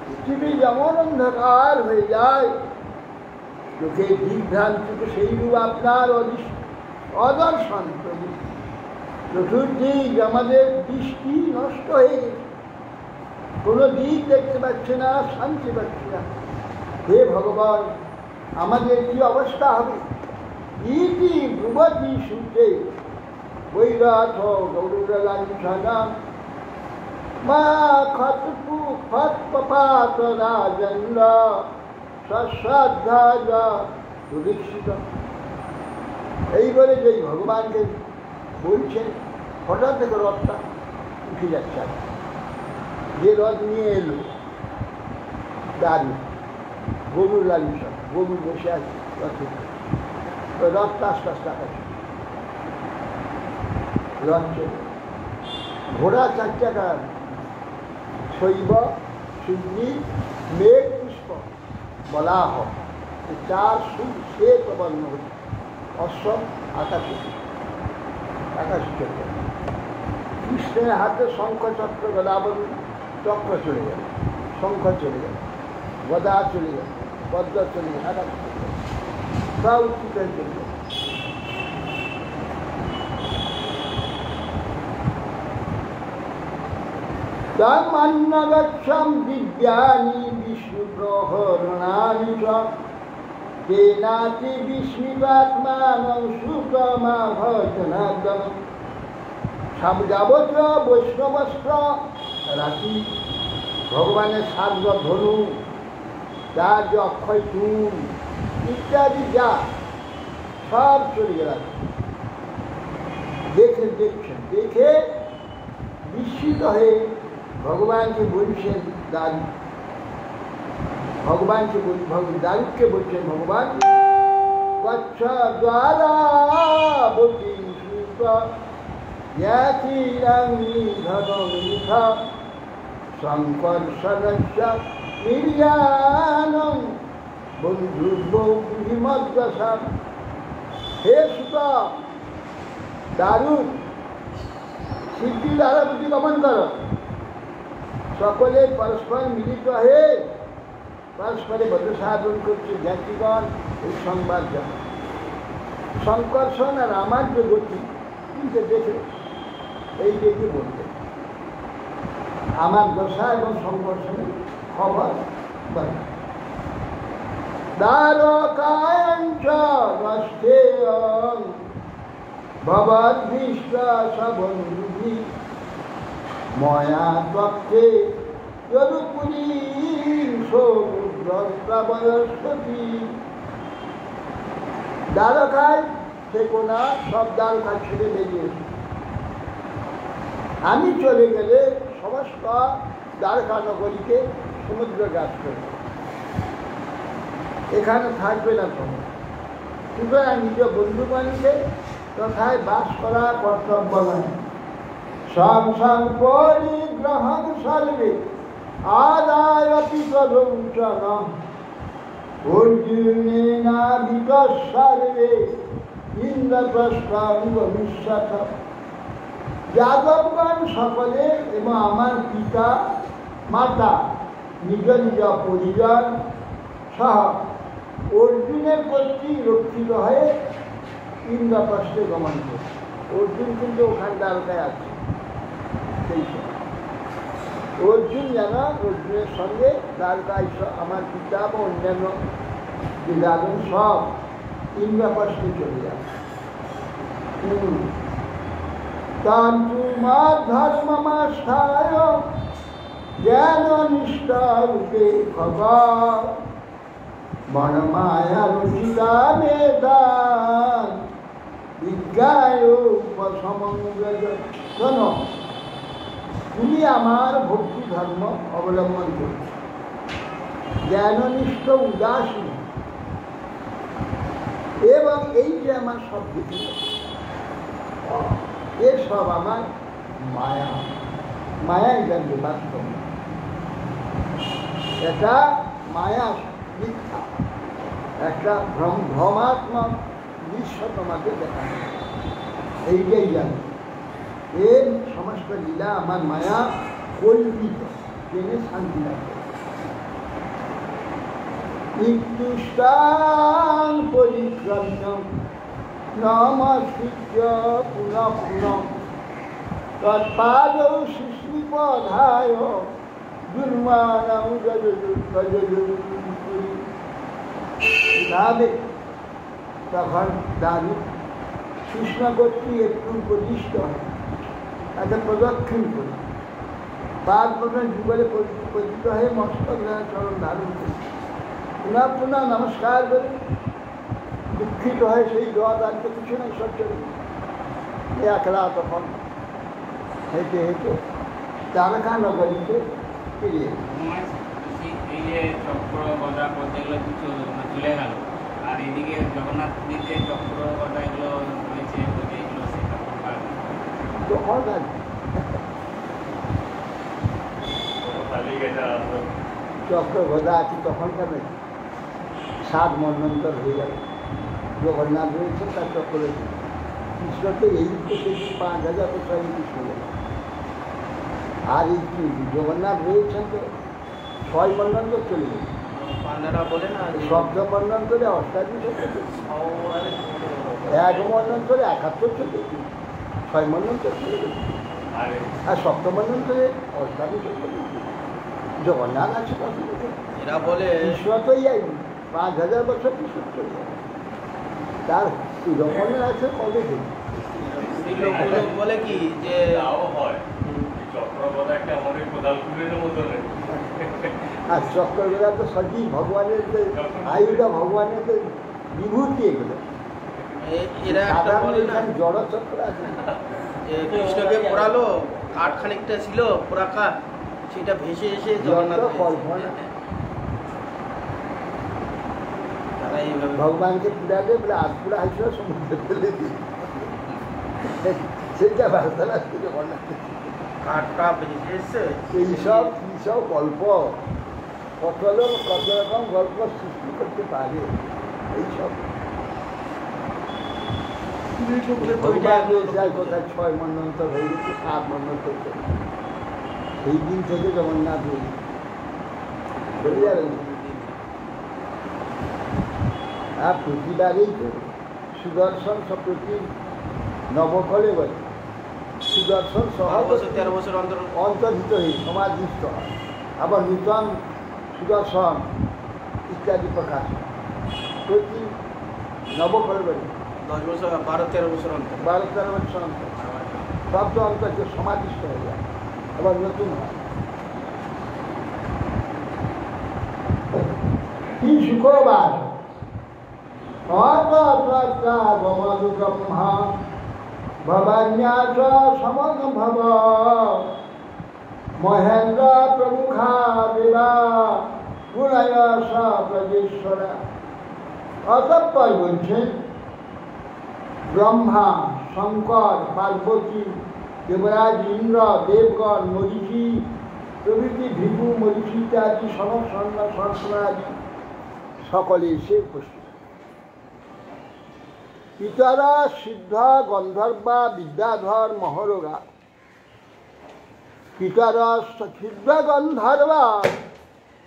পৃথিবী যেমন অন্ধকার হয়ে যায়, চোখে দিগ্ভ্রান্তিতে সেইরূপ আপনার অদর্শন প্রভু। চতুর্দিক আমাদের দৃষ্টি নষ্ট হয়ে গেছে, কোনো দিক দেখতে পাচ্ছে না, শান্তি পাচ্ছে না। হে ভগবান, আমাদের কি অবস্থা হবে? ইতি ভুবতি সূর্যে বৈরাথ গৌরলাঞ্ছনাম মা খতপু খৎপাত রাজেন্দ্র সশ্রদ্ধা সুদীক্ষিত। এই বলে যেই ভগবানকে বলছেন, হঠাৎ থেকে রথটা উঠে যাচ্ছে। যে রথ নিয়ে এলো দাঁড়ি গরুর লালিসা, গরু বসে আছে রথে, রথটা আস্তে আস্তে আকাশে রথ চলে। ঘোড়া 4 চাকা, শৈব শুদ্ধি মেঘ পুষ্প বলা হয়, 4 সুখ শ্বেত বর্ণ হচ্ছে। অশ্ব আকাশে চলে, কৃষ্ণের হাতে শঙ্খ চক্র গদাবলী, চক্র চলে গেল, শঙ্খ চলে গেল, গদা চলে গেল, পদ্ম চলে গেল, আকাশ চলে গেল, সব উত্থিত হয়ে চলে গেল। তন্মন্নগচ্ছম দিব্যানি বিষ্ণু প্রহরণানি চ তেনাতি বিস্মিতাত্মানং সুতমাভজনাদম। সব যাবতীয় বৈষ্ণবস্ত্র রাখি, ভগবানের সার্গ ধনু, যার যে অক্ষয় চূড় ইত্যাদি যা সব চলে গেল। দেখছেন, দেখে বিস্মিত হয়ে ভগবানকে বলছেন দারু, ভগবানকে দারুকে বলছেন ভগবান কচ্ছ দ্বারা বতি সুত সংকর্ষণস্য নির্যানং বন্ধুর্বহিমদ্দশা। হে সুত, দারুণ সিদ্ধি দ্বারা বুদ্ধি গমন কর, সকলে পরস্পর মিলিত হয়ে পরস্পরে বদ্ধ সাধন করছে জ্ঞাতিগণ। এই সংবাদ জানা সংকর্ষণ আর আমার যে গতি কিন্তু দেখে এই দেখে বলতে আমার দশা এবং সংকর্ষণের খবর বলে। দ্বারকায়ঞ্চ নষ্টেয়ং ভবদ্বিশ্বাসবন্ধুভি ময়া তত্ত্বে যদুপুরীং সমুদ্রপ্রবয়স্বতী। দ্বারকায় থেকো না, সব দ্বারকা ছেড়ে বেরিয়ে এসো। আমি চলে গেলে সমস্ত দ্বারকা নগরীকে সমুদ্র গ্রাস করবে, এখানে থাকবে না কোনো। সুতরাং নিজ বন্ধুগণকে তথায় বাস করা কর্তব্য নয়। সংসার পরিগ্রহণ সর্বে আদায় পিতরৌচন অর্জুনেনাবিত সর্বে ইন্দ্রপ্রস্থাঙ্গমিষ্যথ। যাদবগণ সকলে এবং আমার পিতা মাতা নিজ নিজ পরিজন সহ অর্জুনের কর্তৃক রক্ষিত হয়ে ইন্দ্রপ্রস্থে গমন করে। অর্জুন কিন্তু ওখানে দ্বারকায় আছে সেই সময়। অর্জুন যেন অর্জুনের সঙ্গে দ্বারকায় আমার পিতা বা অন্যান্য যে দাদন সব ইন্দ্রপ্রস্থে চলে যাবে। তান্তুমা ধর্মমাস্থায় জ্ঞান নিষ্ঠা রূপে ভগবান মনমায়া রচিতা বেদান বিজ্ঞায় উপসমঙ্গল। তুমি আমার ভক্তি ধর্ম অবলম্বন করছ, জ্ঞাননিষ্ঠ উদাসীন, এবং এই যে আমার সব কিছু এর সব আমার মায়া, মায়াই জানবে বাস্তব, এটা মায়া মিথ্যা, একটা ভ্রমাত্মক দৃশ্য তোমাকে দেখা, এইটাই জানবে। এর সমস্ত লীলা আমার মায়া কল্পিত, জেনে শান্তি লাগবে। ইত্যুষ্টাং পরিক্রম্য নমস্কৃত্য পুনঃ পুনঃ তৎপাদৌ শিশ্রিপধায় দুর্মানং দাবে। তখন দাবি কৃষ্ণ কর্তৃক একটু প্রতিষ্ঠ হয়, তাকে প্রদক্ষিণ করি, পাদ প্রথম যুগলে পতিত হয়ে মস্তক চরণ ধারণ করি, পুনঃ পুনঃ নমস্কার করি, দুঃখিত হয় সেই দোয়া দান তো কিছু নেই, সব চলে একলা তখন হেঁটে হেঁটে দ্বারকা নগরীতে ফিরে এই যে চক্র গদা পদ্মাগুলো চলে গেল, আর এদিকে জগন্নাথ পুরীতে চক্র গদা এগুলো রয়েছে, এগুলো চক্র গদা আছে তখন কেন 7 মন্বন্তর হয়ে গেল। জগন্নাথ রয়েছে তার চক্র কৃষ্ণ তো এই সেই 5000 বছর কৃষ্ণ গেল, আর এই জগন্নাথ রয়েছেন তো 6 মন্বন্তর চলে গেল। শব্দ মন্বন্তরে অষ্টাদশ, 1 মন্বন্তরে 71 চলে গেল, 6 মন্বন্তর চলে গেল, আর সপ্তম মন্বন্তরে অষ্টাদশ চলে গেল। জগন্নাথ আছে এরা বলে কৃষ্ণ তো 5000 বছর কৃষ্ণ চলে যাবে, তার জগন্নাথ আছে কবে থেকে বলে কি যে আর চক্রবেলা তো সবই ভগবানের আয়ুটা, ভগবানের তো বিভূতি এগুলো। এরা জড় চক্র আছে, কৃষ্ণকে পোড়ালো, কাঠ খানিকটা ছিল পোড়া কাঠ, সেটা ভেসে এসে জগন্নাথ কল্পনা। ভগবানকে পুরালে বলে আজ পুরা আসলে সমুদ্রে ফেলে দিই, সেটা বার্তা লাগছে জগন্নাথ। কাঠটা ভেসে এসছে, এইসব কীসব গল্প, কত লোক কত রকম গল্প সৃষ্টি করতে পারে। এইসব কোথায় 6 মন্বন্তর হয়ে গেছে, 7 মন্বন্তর সেই দিন থেকে জগন্নাথ চলে যাবেন। আর প্রতিবারেই তো সুদর্শন প্রতি নবকলে বলে সুদর্শন সহ 13 বছর অন্তর্হিত হয়ে সমাধিস্থ হয়, আবার নূতন সুদর্শন ইত্যাদি প্রকাশ প্রতি নবকলে বলে 10 বছর 12-13 বছর অন্তর, 12-13 বছর অন্তর শব্দ অন্তর্য সমাধিস্থ হয়ে যায়, আবার নতুন হয়। কি শুক্রবার ব্রহ্মা ভবান্যাস সমভব মহেন্দ্র প্রমুখা দেবা গুণায় প্রজেশ্বরা। অতঃপর বলছেন ব্রহ্মা, শঙ্কর, পার্বতী, দেবরাজ ইন্দ্র, দেবগণ, মরিচি প্রভৃতি, ভিভু, মরিচি ইত্যাদি সনক সনসনাদি সকলে এসে উপস্থিত। পিতারা সিদ্ধ গন্ধর্বা বিদ্যাধর মহরগা। পিতারা সিদ্ধ গন্ধর্বা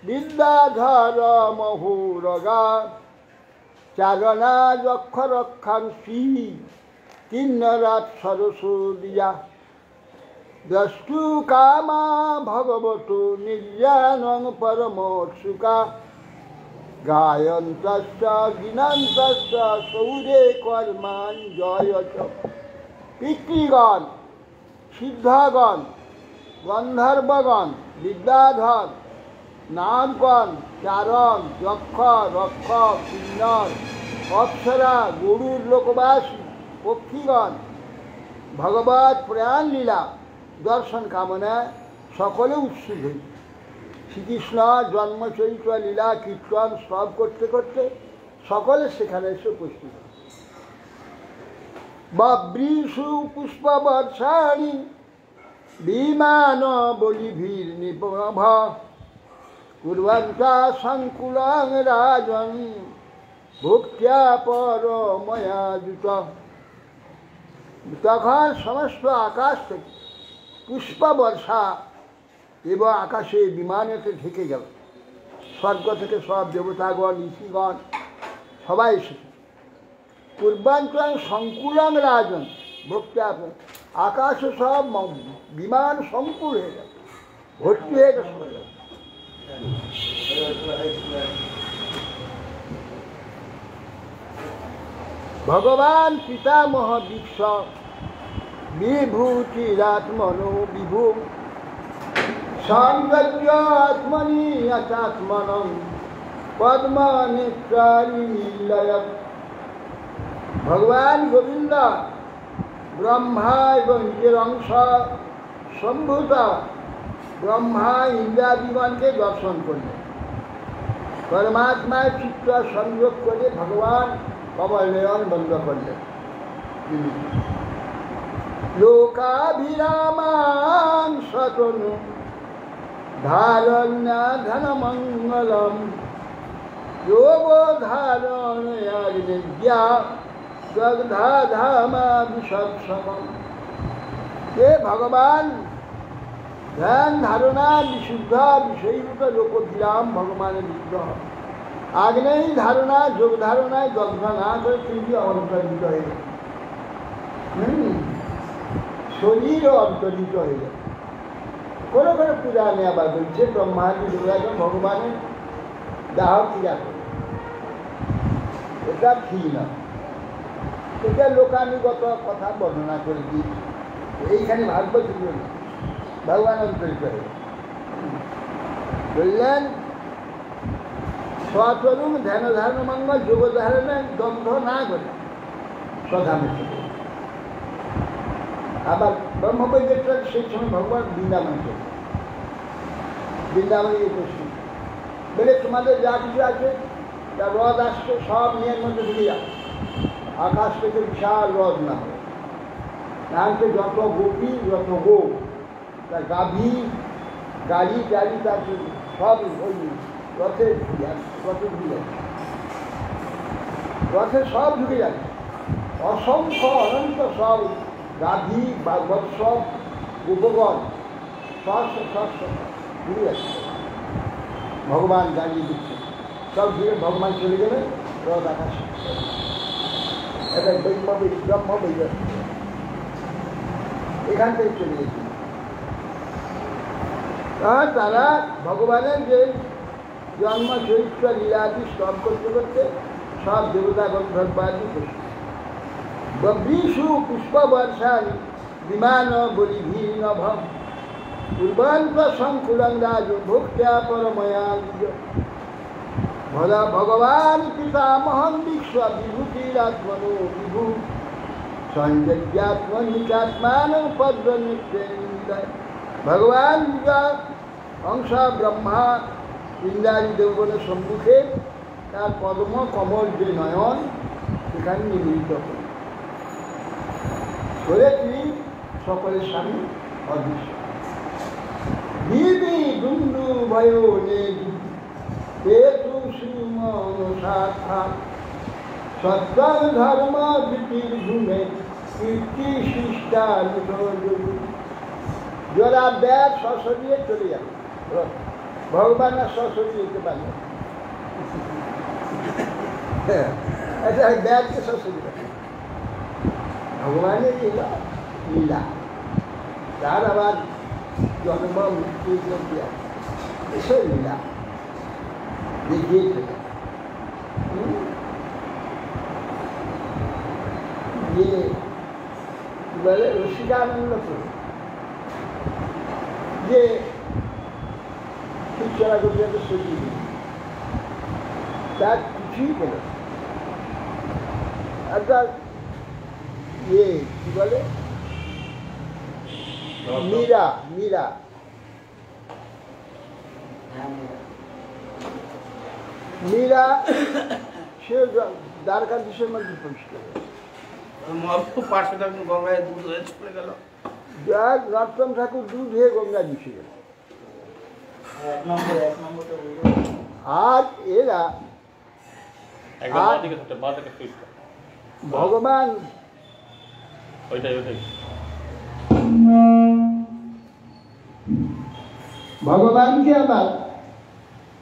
বিদ্যাধর মহুরগা চারণা যক্ষ রক্ষাংসি কিন্নরাত সরস্বতীয়া দ্রষ্টু কামা ভগবত নির্যানং পরমোৎসুকা গায়ন্তস্য গিনন্তস্য সৌরে কর্মান জয়চ পিতৃগণ সিদ্ধগণ গন্ধর্বগণ বিদ্যাধর নাগগণ চারণ যক্ষ রক্ষক কিন্নর অপ্সরা গরুর লোকবাসী পক্ষীগণ ভগবত প্রাণ লীলা দর্শন কামনায় সকলে উৎসুক হই। শ্রীকৃষ্ণ জন্মচরিত্র লীলা কীর্তন সব করতে করতে সকলে সেখানে এসে উপস্থিত। বব্রীষু পুষ্প বর্ষাণী বিমান বলিভীর নিপভ কুর্বন্তা সংকুলাং রাজন ভুক্ত্যা পরময়াযুত। তখন সমস্ত আকাশ থেকে পুষ্প বর্ষা এবং আকাশে বিমানেতে ঢেকে গেল। স্বর্গ থেকে সব দেবতাগণ ঋষিগণ সবাই এসেছে। পূর্বাঞ্চল সংকুলং রাজন ভক্তি আকাশে সব বিমান সংকুল হয়ে গেল, ভর্তি হয়ে গেল। ভগবান পিতামহ দীক্ষ বিভূতিরাত্মনো বিভু সাম্রাজ্য আত্মনি আচাত্মনং পদ্মনেত্রাণি নিলয়। ভগবান গোবিন্দ ব্রহ্মা এবং নিজের অংশ সম্ভূত ব্রহ্মা ইন্দ্রাদিগণকে দর্শন করলেন। পরমাত্মার চিত্ত সংযোগ করে ভগবান কমলনয়ন বন্ধ করলেন। লোকাভিরামাং সতনু ধারণ্যা ধনমঙ্গলম যোগ ধারণয়ার বিদ্যা দগ্ধা ধামা বিসৎসমম। হে ভগবান ধ্যান ধারণা বিশুদ্ধ বিষয়ভূত লোকবিরাম ভগবানের বিগ্রহ। আগ্নেয়ী ধারণা যোগ ধারণায় দগ্ধ না করে তিনি অন্তর্হিত হয়ে গেল, শরীরও অন্তর্হিত হয়ে গেল। কোনো কোনো পুরাণে আবার বলছে ব্রহ্মাণ্ডি যোগাজন ভগবানের দাহ ক্রিয়া করে। এটা ঠিক না, এটা লোকানুগত কথা বর্ণনা করে দিয়েছে। এইখানে ভাগবত ভগবান অন্তরিত হয়ে বললেন স্বস্বরূপ ধ্যান ধারণ মঙ্গল যোগ ধারণে দ্বন্দ্ব না করে স্বধামে। আবার ব্রহ্মবৈবর্ত সেই সময় ভগবান বৃন্দাবন চলে, বৃন্দাবনে উপস্থিত বলে তোমাদের যা কিছু আছে তা হ্রদ আসছে সব নিয়ের মধ্যে ঢুকে যাবে। আকাশ থেকে বিশাল হ্রদ না হয়, নামছে যত গোপী যত গো তার গাভী গাড়ি গাড়ি তার সব ওই রথে ঢুকে যাচ্ছে, রথে সব ঢুকে যাচ্ছে। অসংখ্য অনন্ত সব গাভী বা বৎস উপগণ সব ঢুকে যাচ্ছে। ভগবান দাঁড়িয়ে দিচ্ছে, সব ঘুরে ভগবান চলে গেলে রথ আকাশে। এটা ব্রহ্ম বৈবর্ত এখান থেকে চলে গেছিল। তারা ভগবানের যে জন্ম চরিত্র লীলাদি সব করতে করতে সব দেবতা গন্ধর্বাদি করছে। বব্রীষু পুষ্প বর্ষাণি বিমান বলিভীর নভম পূর্বান্ত সংকুলং রাজ ভোক্ত্যা পরময়াযুজ। ভগবান পিতামহং দীক্ষ বিভূতিরাত্মনো বিভু সঞ্জজ্ঞাত্মনিচাত্মান পদ্মনেত্রাণি। ভগবান অংশ ব্রহ্মা ইন্দ্রাদি দেবগণের সম্মুখে তার পদ্ম কমল যে নয়ন সেখানে নিবেদিত করে তিনি সকলের সামনে অদৃশ্য। দিবি দুন্দু ভয় হেতু শ্রীমনসাক্ষা সত্যং ধর্ম ভীতির ভূমে কীর্তি শিষ্টানুযোগী। যারা ব্যাগ সরিয়ে চলে যাবে ভগবান আর সরাসরি যেতে পারল এটা ব্যাগকে সরাসরি ভগবানের লীলা তার আবার জন্ম মৃত্যু এসব লীলা দেখিয়েছে যে বলে রসিকানন্দপুর যে শিক্ষা করতে সত্যি তার কিছুই পেল আর তার ইয়ে কি বলে মীরা মীরা মীরা সে দ্বারকাধীশের মধ্যে পরিষ্কার পাঁচশো টাকা গঙ্গায় দুধ হয়ে চলে গেল নরোত্তম ঠাকুর দুধ হয়ে গঙ্গা মিশে গেল আর এরা ভগবান ভগবানকে আবার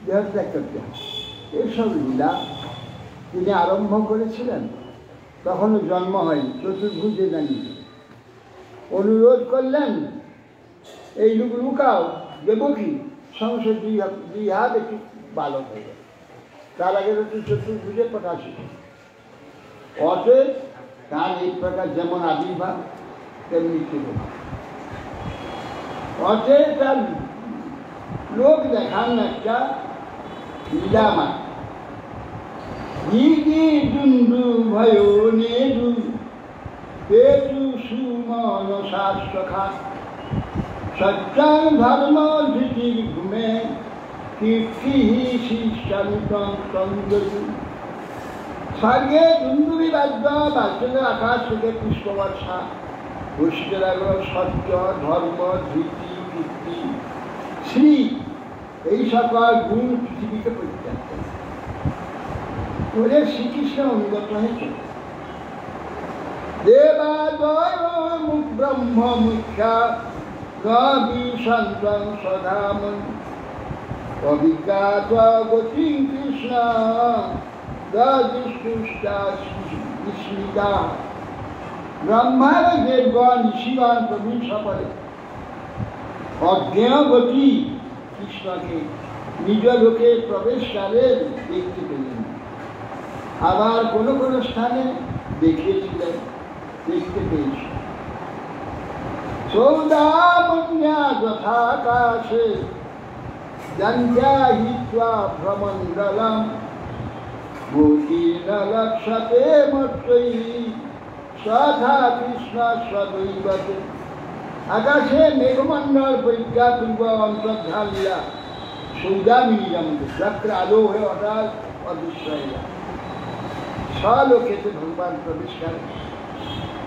দেহত্যাগ করতে হয় এইসব লীলা তিনি আরম্ভ করেছিলেন তখনও জন্ম হয়নি চতুর্ভুজে দাঁড়িয়ে অনুরোধ করলেন এই লুকাও দেবকী সংসার দুই হাত একটু বালক হয়ে গেল তার আগে তো চতুর্ভুজে প্রকাশিত অতএব তার এই প্রকার যেমন আবির্ভাব তেমনি ছিল অতএব তার লোক দেখান একটা লীলামা দুন্দু ভয় নেদু পেতু সুমন শাস্ত্রখা সত্যাং ধর্ম ধৃতির ঘুমে কীর্তি শিষ্টানুতম সংযতু স্বর্গে দুন্দুবি বাদ্য বাদ্যদের আকাশ থেকে পুষ্পবর্ষা বসিতে লাগল সত্য ধর্ম ধৃতি কীর্তি শ্রী এই সকল গুণ পৃথিবীকে পরিত্যাগ করে শ্রীকৃষ্ণ অনুগত হয়েছে দেবাদয় ব্রহ্ম মুখ্যা কবি সন্তং সদামন অবিজ্ঞাত গতি কৃষ্ণ বিস্মিতা ব্রহ্মার দেবগণ ঋষিগণ প্রভৃতি সকলে অজ্ঞেয় গতি কৃষ্ণকে নিজ লোকে প্রবেশকালে দেখতে পেলেন আবার কোনো কোনো স্থানে দেখিয়েছিলেন দেখতে পেয়েছি সৌদামন্যা যথাকাশে জন্যা হিত্বা ভ্রমণ্ডলম ভূতিন লক্ষ্যতে মত্তৈ সথা কৃষ্ণ সদৈবতে আকাশে মেঘমণ্ডল পরিজ্ঞাপূর্ব অন্তর্ধালিয়া সৌদামিনী যেমন যাত্রা আলো হয়ে হঠাৎ অদৃশ্য হয়ে যায় স্বলোকেতে ভগবান প্রবেশ করে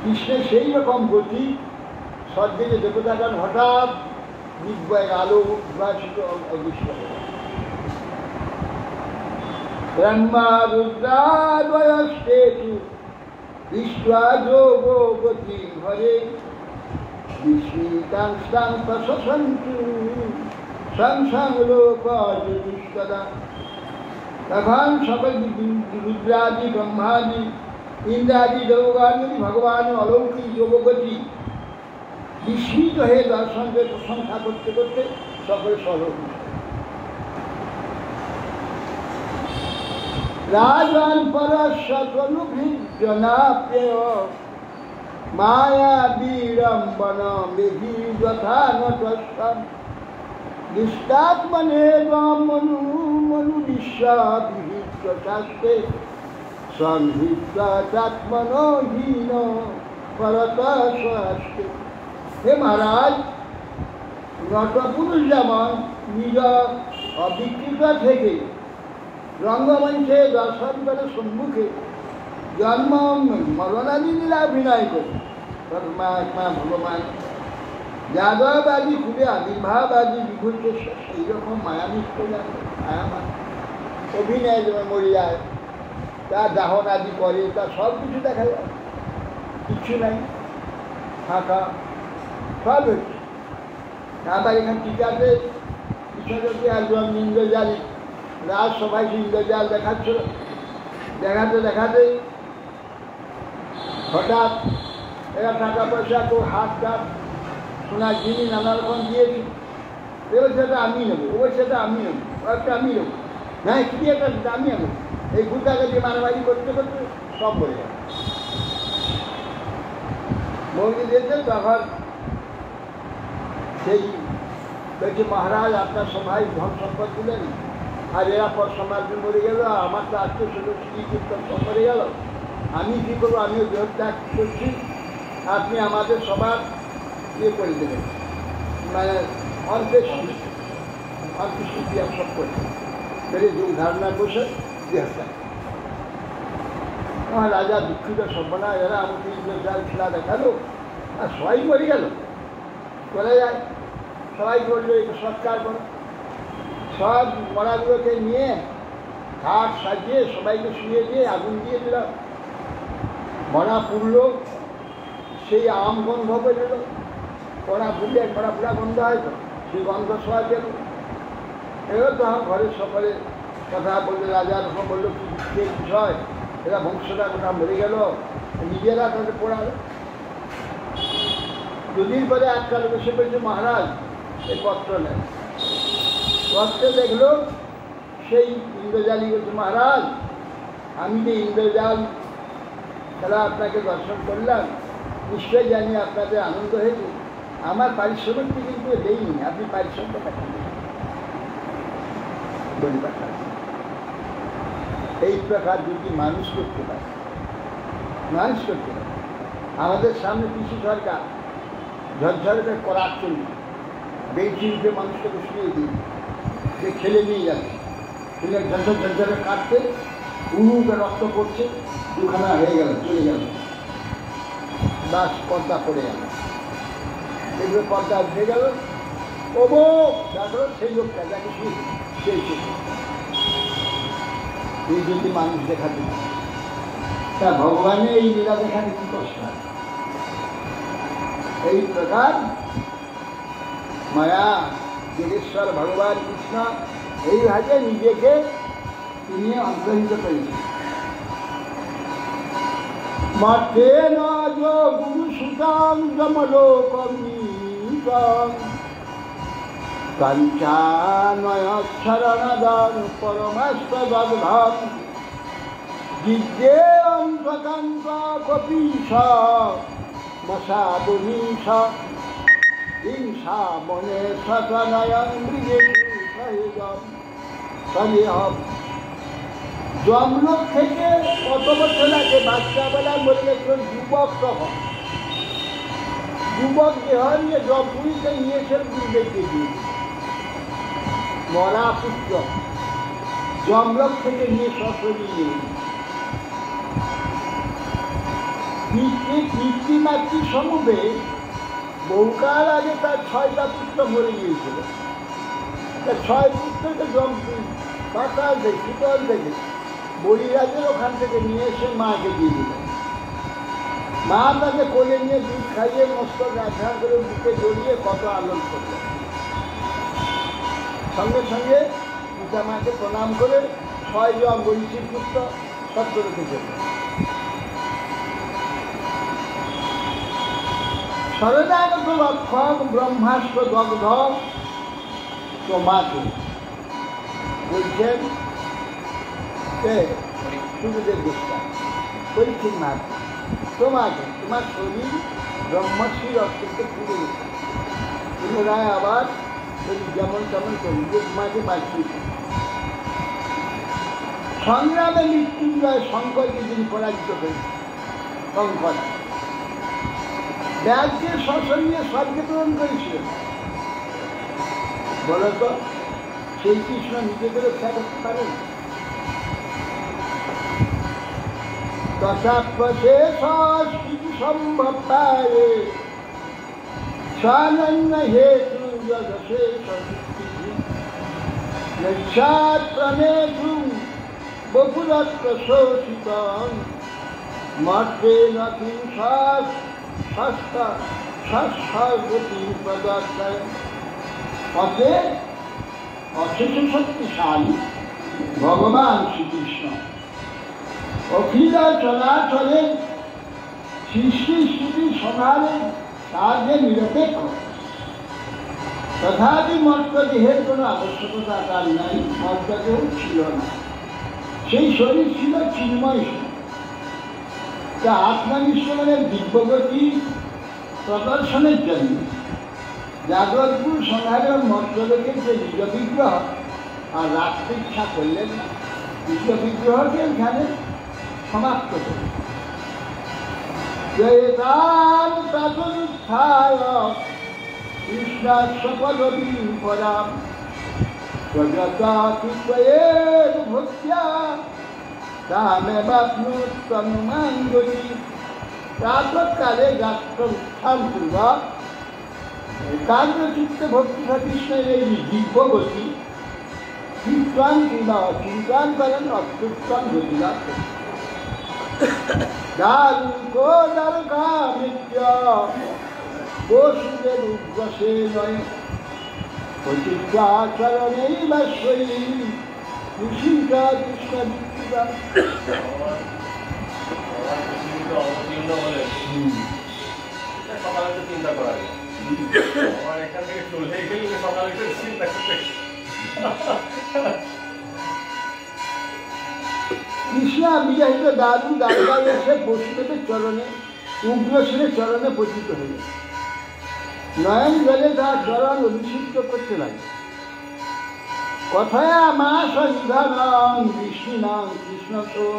কৃষ্ণের সেই রকম গতি স্বর্গে যে দেবতাগণ হঠাৎ দিব্যের আলো উদ্ভাসিত অদৃশ্য হয়ে যায় ব্রহ্মা রুদ্রাদ্বয়স্তেতু বিশ্বাযোগো গতি হরে বিস্মিতাং স্তাং প্রশসন্তু সংসাং লোক যদুষ্কদা তখন সকল রুদ্রাদি ব্রহ্মাদি ইন্দ্রাদি দেবগণ ভগবান অলৌকিক যোগগতি বিস্মিত হয়ে দর্শনকে প্রশংসা করতে করতে সকলে সলৌকিক রাজন পরশতনুভিজনাপ্যেয় মায়া বিড়ম্বন বিধি যথা নতস্তম নিষ্টাত্মনে মনু মনু বিশ্বাবিহিত শাস্তে সংহিতাত্মনহীন পরত স্বস্তে। হে মহারাজ, নটপুরুষ যেমন নিজ অবিকৃত থেকে রঙ্গমঞ্চে দর্শন করে সম্মুখে জন্ম মরণাদি লীলা অভিনয় করে পরমাত্মা ভগবান যাদব আদি খুলে আবির্ভাব আদি বিভূত সেই রকম মায়ামিষ্ট মায়ামান অভিনয় যেমন মরে যায়, তার দাহন আদি করে, তার সব কিছু দেখা যায়, কিচ্ছু নাই, ফাঁকা সব হচ্ছে। আবার এখানে টিকাতে যদি একজন ইন্দ্রজাল রাজ সবাইকে ইন্দ্রজাল দেখাচ্ছিল, দেখাতে দেখাতে হঠাৎ এরা টাকা পয়সা তো হাত টাত সোনার জিনিস নানা রকম দিয়েছি। এবার সেটা আমি নেবো, ওই সেটা আমি নেবো, একটা আমি নেবো, না কি একটা আমি নেবো। এই গুটাকে দিয়ে মারামারি করতে করতে সব বলে গেল। মৌলি দিয়েছে তখন সেই বলছে মহারাজ আপনার সবাই ধন সম্পদ দিলেন, আর এরা পর সমাজে মরে গেল, আমার তো আত্মীয় স্বজন কীর্তন সব মরে গেল, আমি কী করবো? আমিও দেহত্যাগ করছি, আপনি আমাদের সবার ইয়ে করে দেবেন, মানে অন্ত্যেষ্টি সব করে বেড়ে যোগ ধারণা করছে দেহত্যাগ। আমার রাজা দুঃখিত সর্বনা, এরা আমাকে ইন্দ্রজাল খেলা দেখালো আর সবাই মরে গেল। চলে যায়, সবাই বললো একটু সৎকার করো। সব মরাগুলোকে নিয়ে ঘাট সাজিয়ে সবাইকে শুয়ে দিয়ে আগুন দিয়ে দিল। মরা পুড়ল, সেই আম গন্ধ বেরোলো। মরা পুড়লে মরা পুরা গন্ধ হয় তো, সেই গন্ধ সবাই পেল। এবার তো আমার ঘরের সকলে কথা বললে, রাজার সব বললো কি বিষয়, এরা বংশটা কোথা মরে গেল, নিজেরা তাদের পড়ালো। দুদিন পরে একটা লোক এসে বলছে মহারাজ এই পত্র নেন। পত্রে দেখলো সেই ইন্দ্রজালই বলছে মহারাজ আমি যে ইন্দ্রজাল খেলা আপনাকে দর্শন করলাম, নিশ্চয়ই জানি আপনাদের আনন্দ হয়েছে, আমার পারিশ্রমিকটি কিন্তু দেয়নি, আপনি পারিশ্রমিক পাঠান বলি পাঠান। এই প্রকার যদি মানুষ করতে পারে, মানুষ করতে পারে। আমাদের সামনে পিসি সরকার ঝরঝরে করার জন্য বেঞ্চি উঠে মানুষটাকে শুয়ে দিই, সে খেলে নিয়ে যাচ্ছে, খেলে ঝরঝর ঝরঝরে কাটতে উনুকে রক্ত পড়ছে, দুখানা হয়ে গেল, চলে গেল, বাস পর্দা পড়ে গেল। এগুলো পর্দা উঠে গেল, ও দেখো সেই লোকটা যাকে শুয়ে সেই এই যদি মানুষ দেখাতে তা ভগবানের এই লীলা দেখাতে কি কষ্ট হয়। এই প্রকার মায়া যোগেশ্বর ভগবান কৃষ্ণ এইভাবে নিজেকে তিনি অন্তর্হিত করেছেন। মাঠে না গুরু সুতাং যমলোকমিতং কাঞ্চানয় শরণদান পরমাস্তদগ্ধং জিজ্ঞে অন্তকান্ত কপীশ মশাবুনীশ হিংসা মনে সতনয়ং মৃগেষু সহজম সলিহম। জমলোক থেকে কত বছর আগে বাচ্চাবেলা মরে গেছিল যুবক, তখন যুবক যে হয় যে জমপুরীতে নিয়েছে গুরুদেবকে দিয়ে মরা পুত্র জমলোক থেকে নিয়ে সশরী নিয়ে পিতৃমাতৃ সমুবে বহুকাল আগে তার 6টা পুত্র মরে গিয়েছিল। তার 6 পুত্রকে জমপুরী পাতাল থেকে শীতল থেকে বলিরাজের ওখান থেকে নিয়ে এসে মাকে দিয়ে দিল। মা তাকে কোলে নিয়ে দুধ খাইয়ে মস্তক আঘা করে বুকে জড়িয়ে কত আনন্দ করল। সঙ্গে সঙ্গে পিতা মাকে প্রণাম করে 6 জন বংশীর পুত্র সত্য রেখে যেত। শরণাগত লক্ষণ ব্রহ্মাস্ত্র দগ্ধ তোমাকে বলছেন সুখদেব গোস্বামী, পরীক্ষিত মাত তোমাকে, তোমার শরীর ব্রহ্মশ্রীর অত্যন্ত পুড়ে গেছে, পুনরায় আবার শরীর যেমন তেমন করি যে তোমাকে বাঁচিয়ে সংগ্রামে মৃত্যুঞ্জয় শঙ্করকে যিনি পরাজিত করেছে। শঙ্কর ব্যাগকে সশরীরে স্বর্গে প্রেরণ করেছিলেন। বলতো সেই কৃষ্ণ নিজেকে রক্ষা করতে পারেন? তথাপশেষু সম্ভব পায়ে স্বানন্য হেতু যশেষু বপুরত্র শোষিত মর্তে নথি শাস্ত্রগতি প্রদর্শন। পথে অশেষ শক্তিশালী ভগবান শ্রীকৃষ্ণ অখিল চলাচলের সৃষ্টি স্থিতি সংহারে কার্যে নিরপেক্ষ। তথাপি মর্তদেহের কোনো আবশ্যকতা তার নাই, মর্তদেহ ছিল না। সেই শরীর ছিল চিন্ময় শরীর। যা আত্মনিষ্ঠমানের দিব্যগতি প্রদর্শনের জন্য জাগরপুর সংহারের মর্তদেহের যে নিজ বিগ্রহ আর রাখতে ইচ্ছা করলেন না, নিজ বিগ্রহকে এখানে সমাপ্ত করলেন। জয়তাম তদুত্থায় কৃষ্ণাস্পদবীম পরাম প্রজতাতিত্বয়ের ভক্ত্যা তামেবাপ্নুত্তনুমাং গতি। প্রাতঃকালে গাত্র উত্থান পূর্বক একাগ্রচিত্তে ভক্তি কৃষ্ণের এই দিব্যগতি কীর্তন কিংবা অচিন্তন করেন, অত্যুত্তম গতি লাভ করেন। বসুদেব উদ্বসে নয় প্রতিজ্ঞাচরণেই বাশ্বরী কৃষিকা কৃষ্ণ বিক্রিবা। সকালে তো চিন্তা করা যায়, আমার এখান থেকে চলে গেলে সকালে তো চিন্তা করতে। কৃষ্ণা বিবাহিত দারুণ দাদা এসে বসুদেবের চরণে উগ্রসেনের চরণে পতিত হইল। নয়ন জলে তার চরণ অভিষিক্ত করতে লাগে। কথায় মা সন্ধানং বিষ্ণুনাং কৃষ্ণ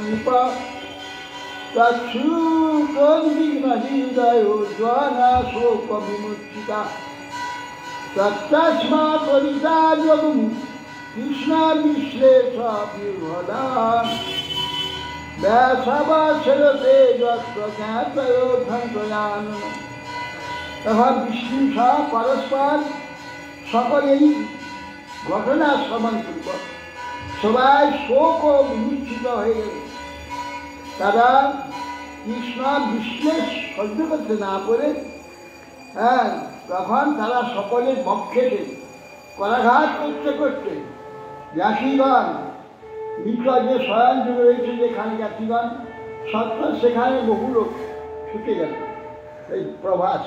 নিপ তৎসুকন্দিগ্নহৃদয় জ্বালা শোক বিমুচ্ছিতা তত্তস্মা পরিতাজগম কৃষ্ণ বিশ্লেষ বিভদান ব্যাসাবাসরতে যজ্ঞান। তখন বিষ্ণু সহ পরস্পর সকলেই ঘটনা শ্রবণ করব, সবাই শোক ও বিমূর্ছিত হয়ে গেল। তারা কৃষ্ণ বিশ্লেষ সহ্য করতে না পারে, তখন তারা সকলের বক্ষে করাঘাত করতে করতে যাত্রীগণ নিকট যে শয়ন যুগে রয়েছে, যেখানে যাত্রীগণ সত্য সেখানে বহু লোক ছুটে গেল এই প্রভাস।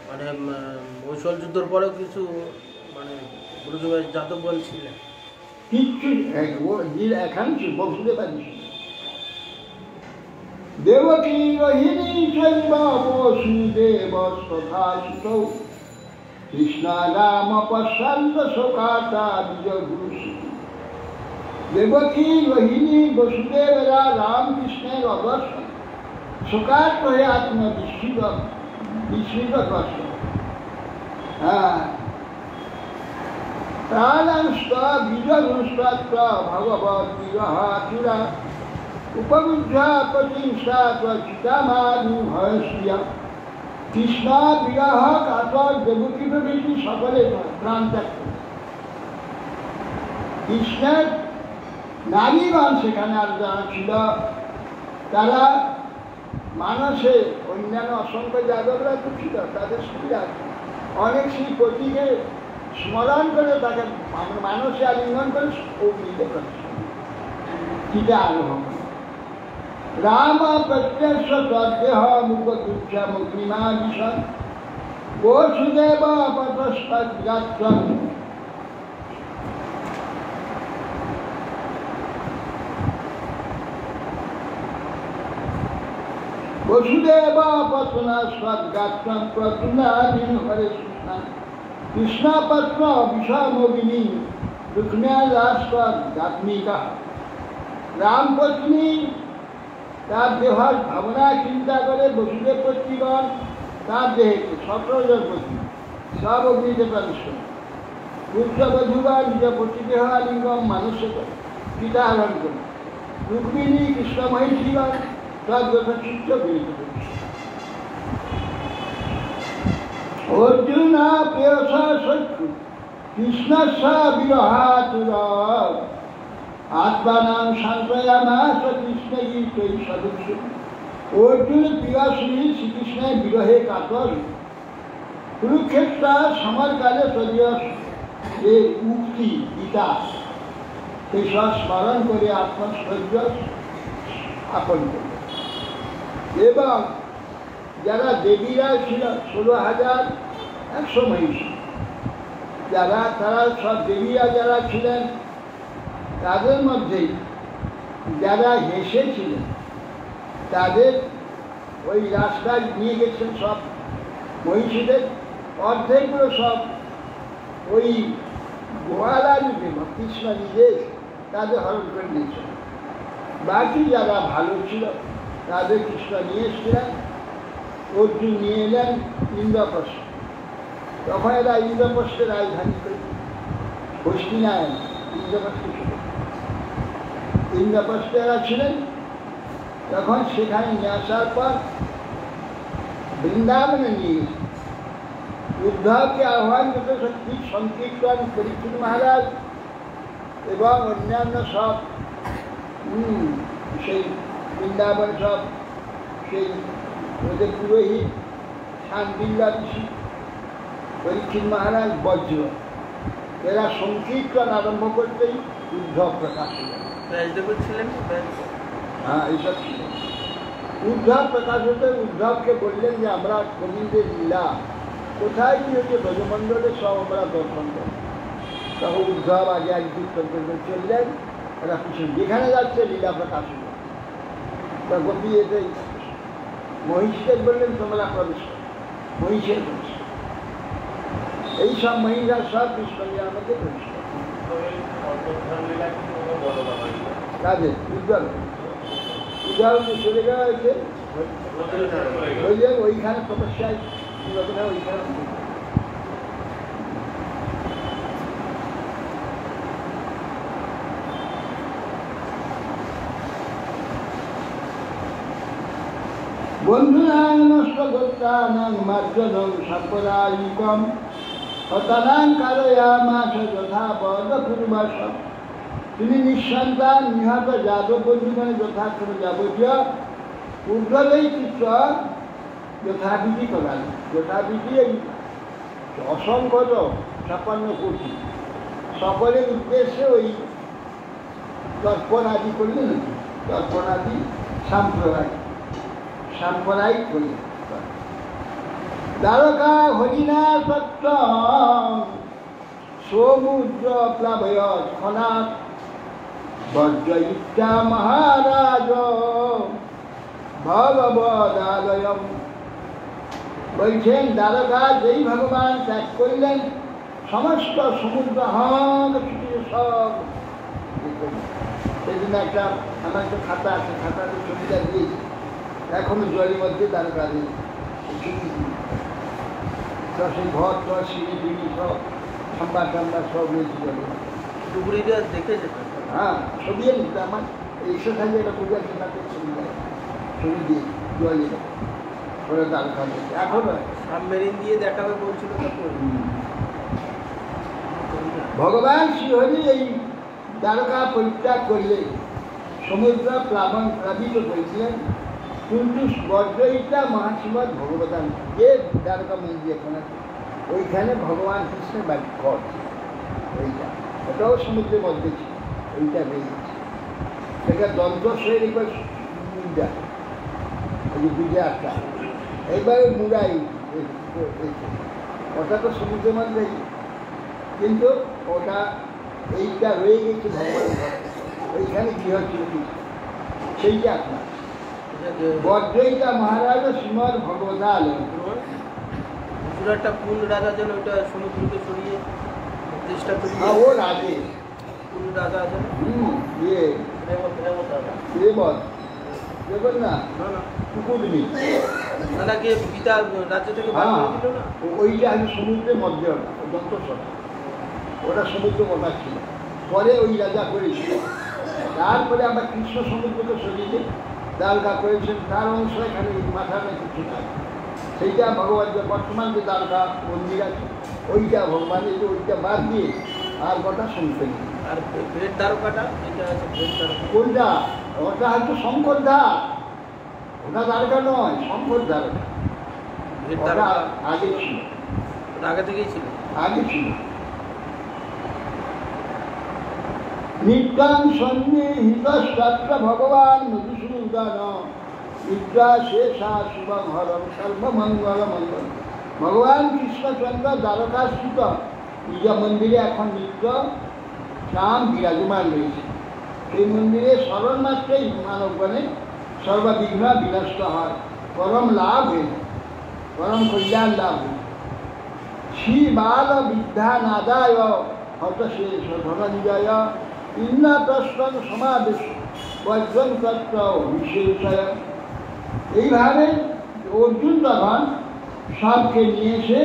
মানে মৈশল যুদ্ধের পরেও কিছু মানে গুরুদেবের যাদব বলছিলেন কিচ্ছু এখানে বসুদেব দেবকী রোহিণী চৈব বসুদেব তথাসিত কৃষ্ণ রাম পশ্চান্ত শোকাতা বিজয় গুরু। দেবকী রোহিণী বসুদেবরা রামকৃষ্ণের অদর্শন শোকার্ত হয়ে বিস্মিত কষ্ট। প্রাণাংশ বীজগুষ্টাত্র ভগবত বিরহাচুরা উপবুদ্ধা প্রতিষ্ঠা চিতামানু ভয়স্রিয়া। কৃষ্ণ বিরহ কাতর দেবকী প্রভৃতি সকলে প্রাণ ত্যাগ করে। কৃষ্ণের নারীগণ সেখানে আর যারা ছিল তারা মানসে অন্যান্য অসংখ্য যাদবরা তো ছিল, তাদের সুবিধা অনেক সেই পতিকে স্মরণ করে তাকে মানসে আলিঙ্গন করে অগ্নিতে চিতা আরোহণ। রাম প্রত্যক্ষ তদ্দেহ মুখদুঃখমগ্নিমা বিষণ বসুদেব পতস্পদ্গাত্রম। বসুদেব পতনাস্পদ্গাত্রম প্রতুনাদিন হরে কৃষ্ণ কৃষ্ণপত্র বিষমোবিনী রুক্মিণাস্পদ্গাত্মিকা। রামপত্নী তার দেহার ভাবনা চিন্তা করে বসুদেব পত্নীগণ তার দেহকে 17 জন পত্নী সব অগ্নিতে প্রবেশ করে। পুত্রবধূগণ নিজ পতিদেহ আলিঙ্গম মানুষে পিতা আহরণ করে। রুক্মিণী কৃষ্ণ মহিষীগণ তার যথাচিত্ত বিনীত করে। অর্জুনা প্রেয়সা শত্রু কৃষ্ণস্য বিরহাতুর আত্মানাং সান্ত্বয়ামাস কৃষ্ণগীতৈ সদস্য। অর্জুন প্রিয়শ্রী শ্রীকৃষ্ণের বিরহে কাতর কুরুক্ষেত্র সমরকালে তদীয় যে উক্তি গীতা সেই সব স্মরণ করে আত্মস্থৈর্য স্থাপন করল। এবং যারা দেবীরা ছিল 16,100 মহিষী, তারা সব দেবীরা যারা ছিলেন তাদের মধ্যেই যারা হেসেছিলেন তাদের ওই রাস্তায় নিয়ে গেছেন সব মহিষীদের, অর্ধেকগুলো সব ওই গোয়ালা রূপে কৃষ্ণ নিজে তাদের হরণ করে দিয়েছেন। বাকি যারা ভালো ছিল তাদের কৃষ্ণ নিয়ে এসেছিলেন। অর্জুন নিয়ে এলেন ইন্দ্রপ্রস্থ। তখন এরা ইন্দ্রপ্রস্থের রাজধানী করে হস্তিনারায়ণ ইন্দ্রপ্রস্থ ছিল। ইন্দ্রপ্রস্থে এরা ছিলেন। তখন সেখানে নিয়ে আসার পর বৃন্দাবনে নিয়ে গেছে। উদ্ধবকে আহ্বান করতে সত্যি সংকীর্তন পরীক্ষিত মহারাজ এবং অন্যান্য সব সেই বৃন্দাবন সব সেই ওদের পুরোহিত শান্তিল্লা ঋষি পরীক্ষিত মহারাজ বজ্র এরা সংকীর্তন আরম্ভ করতেই উদ্ধব প্রকাশ হলেন। হ্যাঁ, এইসব ছিল। উদ্ধব প্রকাশ হতে উদ্ধবকে বললেন যে আমরা গোবিন্দের লীলা কোথায় কি হচ্ছে ব্রজমণ্ডলে সব আমরা দর্শন করি। তখন উদ্ধব আগে এক কীর্তন করতে চললেন, এরা পিছনে যেখানে যাচ্ছে লীলা প্রকাশ হল। তা গোপী এতে মহিষদের বললেন তোমরা প্রবেশ করো, মহিষের প্রবেশ। এই সব মহিষা সব কৃষ্ণ লীলার মধ্যে প্রবেশ করে। কাজে উদ্ধব চলে যাওয়া হয়েছে ওইখানে তপস্যায় ওইখানে। বন্ধুনাং নষ্ট গোত্রানাং মার্জনং সাম্প্রদায়িকম হতানাং কারয়ামাস যথা পদপূর্বাস। তিনি নিঃসন্তান নিহত যাদব বন্ধুগণে যথাক্রমে যাবতীয় উদ্ধবেই চিত্র যথাবিধি করান। যথাবিধি এই অসংখ্য 56 কোটি সকলের উদ্দেশ্যে ওই তর্পণাদি করলেন। তর্পণাদি সাম্প্রদায়িক করলেন। দ্বারকা হরিণা সত্য সমুদ্র প্লাবয় খনাথ বজ্রয়িতা মহারাজ ভগবদালয়ম। বলছেন দ্বারকা যেই ভগবান ত্যাগ করলেন সমস্ত সমুদ্র সব। সেদিন একটা আমার একটা খাতা আছে, খাতাতে ছবিটা দিয়েছি, এখনো জলের মধ্যে দ্বারকা দিয়ে সব সেই ঘর টর সিঁড়ি টিড়ি সব ঠাম্বা টাম্বা সব রয়েছে জলে। ডুবুরিটা দেখে যেত। হ্যাঁ, ছবি নিতে আমার এক্সারসাইজে একটা পূজার কেনাতে ছবি দেয়, ছবি দিয়ে জলে ওরা দ্বারকা দেখে এখনো সাবমেরিন দিয়ে দেখাবে বলছিল। ভগবান শ্রীহরি এই দ্বারকা পরিত্যাগ করলে সমুদ্র প্লাবিত করেছিলেন। কিন্তু বজ্রয়িতা মহাশ্রীমদ ভগবতান যে দ্বারকা মন্দির এখন আছে ওইখানে ভগবান কৃষ্ণের বাড়ি ঘর, ওইটা ওটাও সমুদ্রের মধ্যে ছিল। ওইটা বেরিয়েছে, সেটা দন্তস্বরের একবার মুড়া, ওই যে বিজয়াটা এইবার মুড়াই ওটা তো সমুদ্রের মধ্যেই, কিন্তু ওটা এইটা রয়ে গেছে ভগবানের ঘর। ওইখানে কি হচ্ছিল সেইটা আপনার বজ্রয়িতা মহারাজ শ্রীমদ ভগবতালয়। একটা কোন রাজা যেন ওইটা সমুদ্রকে ছড়িয়ে চেষ্টা করি। ও রাজে কোন রাজা আছে ইয়ে দেখুন না কুকুরনি নাকি পিতা রাজ্য থেকে বার করে দিল না। ওইটা আমি সমুদ্রের মধ্যে ওটা যন্ত্রসর ওটা সমুদ্র মধ্যে ছিল। পরে ওই রাজা করেছিল। তারপরে আমরা কৃষ্ণ সমুদ্রকে সরিয়ে দ্বারকা করেছেন, তার অংশ এখানে মাথার কিছু নাই। সেইটা ভগবান বর্তমান যে দ্বারকা মন্দির আছে ওইটা ভগবানের যে ওইটা বাদ দিয়ে আর গোটা সমুদ্র। আর ফের দ্বারকাটা এটা আছে কোনটা? ওটা হয়তো শঙ্কর দ্বার, ওটা দ্বারকা নয়, শঙ্কর দ্বারকা। ওটা আগে ছিল, আগে থেকেই ছিল, আগে ছিল। নিত্যাং সন্নিহিতস্ত্র ভগবান মধুসূদন বিদ্যা শেষা শুভম হরম সর্বমঙ্গল মঙ্গল। ভগবান কৃষ্ণচন্দ্র দ্বারকাস্থিত নিজ মন্দিরে এখন নিত্য নাম বিরাজমান রয়েছে। সেই মন্দিরে স্মরণ মাত্রেই মানবগণে সর্ববিঘ্ন বিনষ্ট হয়, পরম লাভ হয়ে যায়, পরম কল্যাণ লাভ হয়ে যায়। শ্রী বাল বিদ্যা নাদায় হতশেষ ধনঞ্জয় ইন্দ্রপ্রস্থন সমাবেশ বজ্রং তত্র বিশেষয়। এইভাবে অর্জুন তখন সবকে নিয়ে এসে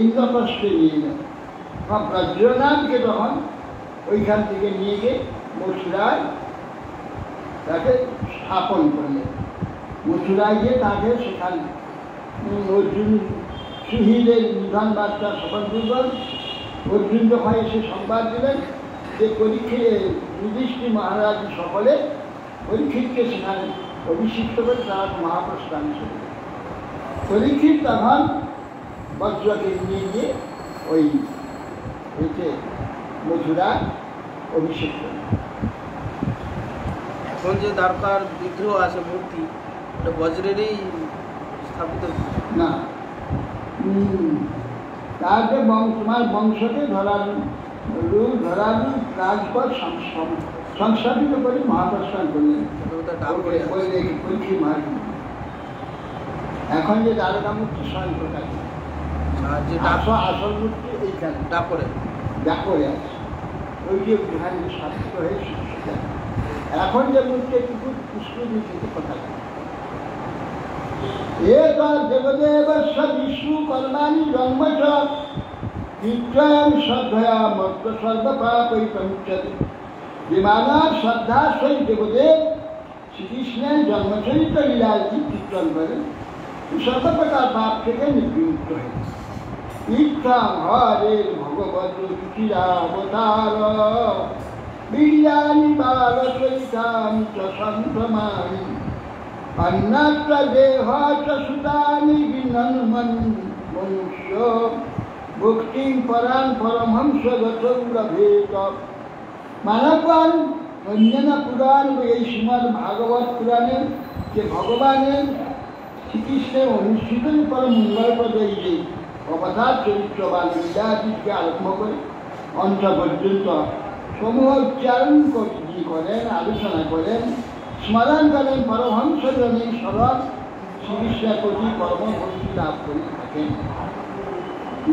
ইন্দ্রপ্রস্থে নিয়ে গেল। বজ্রনাথকে তখন ওইখান থেকে নিয়ে গিয়ে মথুরায় তাকে স্থাপন করলেন। মথুরায় গিয়ে তাকে সেখানে অর্জুন সুহৃদের নিধন বার্তা সকল দুর্বল। অর্জুন যখন এসে সংবাদ দিলেন যে যুধিষ্ঠির মহারাজ সকলে পরীক্ষিতকে সেখানে অভিষিক্ত করে তারা মহাপ্রস্থান ছিল। পরীক্ষিত তখন বজ্রকে নিয়ে গিয়ে ওই এতে মথুরায় অভিষিক্ত। এখন যে দ্বারকার বিগ্রহ আছে মূর্তি, ওটা বজ্রেরই স্থাপিত না, তাকে তোমার বংশকে ধরানো রাজপথ সংস্থাপিত করে মহাপ্রস্থান করলেন। এখন যে দ্বারকা মূর্তি স্বয়ং প্রকাশ, আসল মূর্তি এইখানে ডাকরে আছে, ওই যে ওখানে স্থাপিত হয়ে এখন যে মূর্তি একটু পুষ্প দিতে কথা দেবদেবস্য বিষ্ণু কর্মাণি জন্মচ নিত্যং শ্রদ্ধয়া মত্ত সর্বপাপৈতমুচ্যতে। যে মানব শ্রদ্ধার সহিত দেবদেব শ্রীকৃষ্ণের জন্মচরিত্র লীলাদি কীর্তন করেন, সর্বপ্রকার পাপ থেকে নিবৃত্ত হয়ে ইচ্ছাং হরের ভগবত রুচিরাবতার বীর্যানি বালচরিতানি চ সম্ভ্রমাণি অন্যত্র দেহ চ সুতানি বিনন্মন মনুষ্য ভক্তিং পরাণ পরমহংস গৌরভেত। মানবগণ অন্যান্য পুরাণ এই শ্রীমদ্ ভাগবত পুরাণের যে ভগবানের শ্রীকৃষ্ণের অনুষ্ঠিত পরম মঙ্গলপ্রদ এই যে অবতার চরিত্র বা লীলাদিকে আরম্ভ করে অন্ত পর্যন্ত সমূহ উচ্চারণ করেন, আলোচনা করেন, স্মরণ করেন, পরমহংসজনের স্মরণ শ্রীকৃষ্ণের প্রতি পরমভক্তি লাভ করে থাকেন।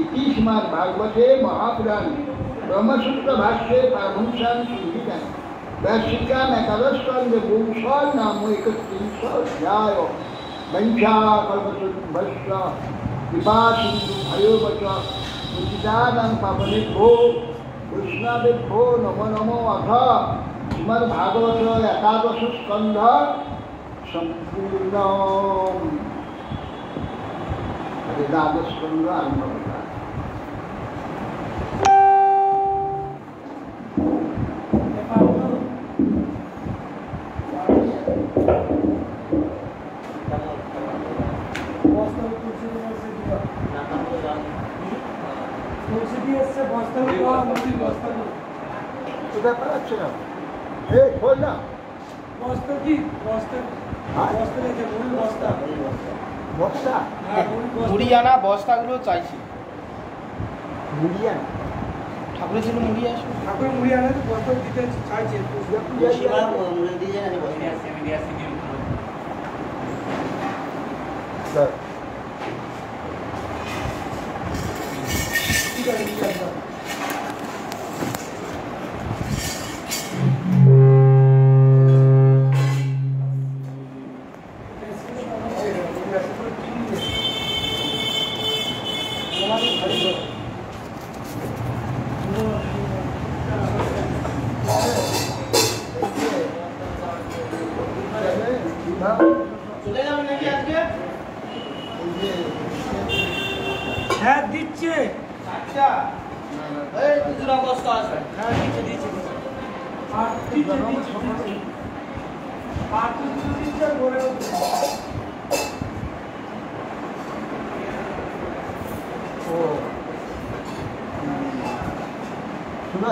ইতি শ্রীমদ্ ভাগবতে মহাপুরাণ ব্রহ্মসূত্র ভাষ্যে পারমহংসাং সংহিতাং ব্যাসিকাম একাদশস্কন্ধে বিংশ নাম 31 অধ্যায়। বঞ্চাকল্পতরুভ্যশ্চ কৃপাসিন্ধুভ্যৈব চ পতিতানাং পাবনেভ্যো বৈষ্ণবেভ্যো নমো নমো। অথ শ্রীমদ্ ভাগবত একাদশ স্কন্ধ সম্পূর্ণ। দ্বাদশ স্কন্ধ আরম্ভ করা। ব্যাপার আছে না, খোল না বস্তা মুড়িয়ানা বস্তাগুলো চাইছি। মুড়িয়ানা ঠাকুরের জন্য মুড়ি আসবে, ঠাকুর মুড়িয়ানা তো বস্তা দিতে চাইছে। ঠিক আছে, ঠিক আছে। হ্যাঁ দিচ্ছে, আচ্ছা এই দুজোড়া বস্তা আছে। হ্যাঁ দিচ্ছে দিচ্ছে আর দিচ্ছে দিচ্ছে আর দিচ্ছে বলে ও শোনা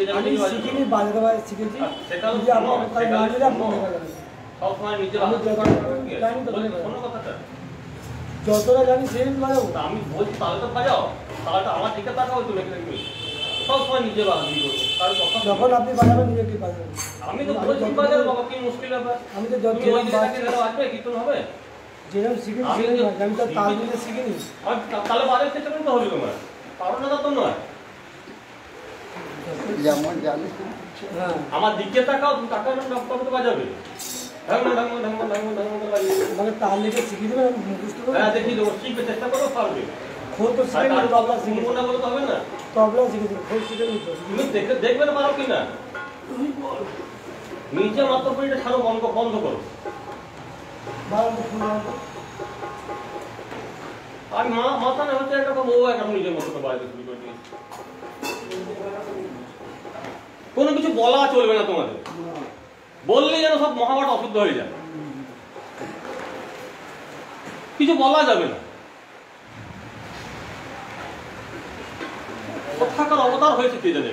যাবে আমি শিখিনি বাজাতে শিখেছি সেটাও যদি আপনি তাই না নিলে আপনি দেখা যাবে সবসময় নিজে আমি জানি তো কোনো কথাটা যতটা জানি সেই বাজাবো। তা আমি বলছি তাহলে তো বাজাও, তাহলে তো আমার দিকে তাকাও তুমি নাকি সবসময় নিজে বাজাবি কারণ কথা যখন আপনি বাজাবেন নিজে কি বাজাবেন। আমি তো বলছি বাজার বাবা কি মুশকিল ব্যাপার। আমি তো যত তুমি ওই দিকে তাকিয়ে ধরো আসবে কীর্তন হবে যেরকম শিখেছি আমি আমি তো তাল দিতে শিখিনি। তাহলে বাজার চেষ্টা করতে হবে তোমার, কারণ না তো নয়। যেমন জানি হ্যাঁ আমার দিকে তাকাও, তুমি তাকাও না কবে তো বাজাবে মানে তাল দিতে শিখিয়ে দেবেন আমি মুখস্থ করবো। হ্যাঁ দেখি দেবো, শিখবে চেষ্টা করো পারবে। খোল তো শিখে নি, তবলা শিখে শুনবো না বলে তো হবে না, তবলা শিখেছি খোল শিখে নি তো। তুমি দেখবে না পারো কিনা। নিচে মাত্র এটা ছাড়ো, বন্ধ করো। আমি মাথা না হচ্ছে একটা বউ এখন নিজের মতো বাড়িতে শুরু করে দিয়েছি। কোনো কিছু বলা চলবে না তোমাদের, বললে যেন সব মহাভারত অশুদ্ধ হয়ে যায়, কিছু বলা যাবে না। কোথাকার অবতার হয়েছে কে জানে।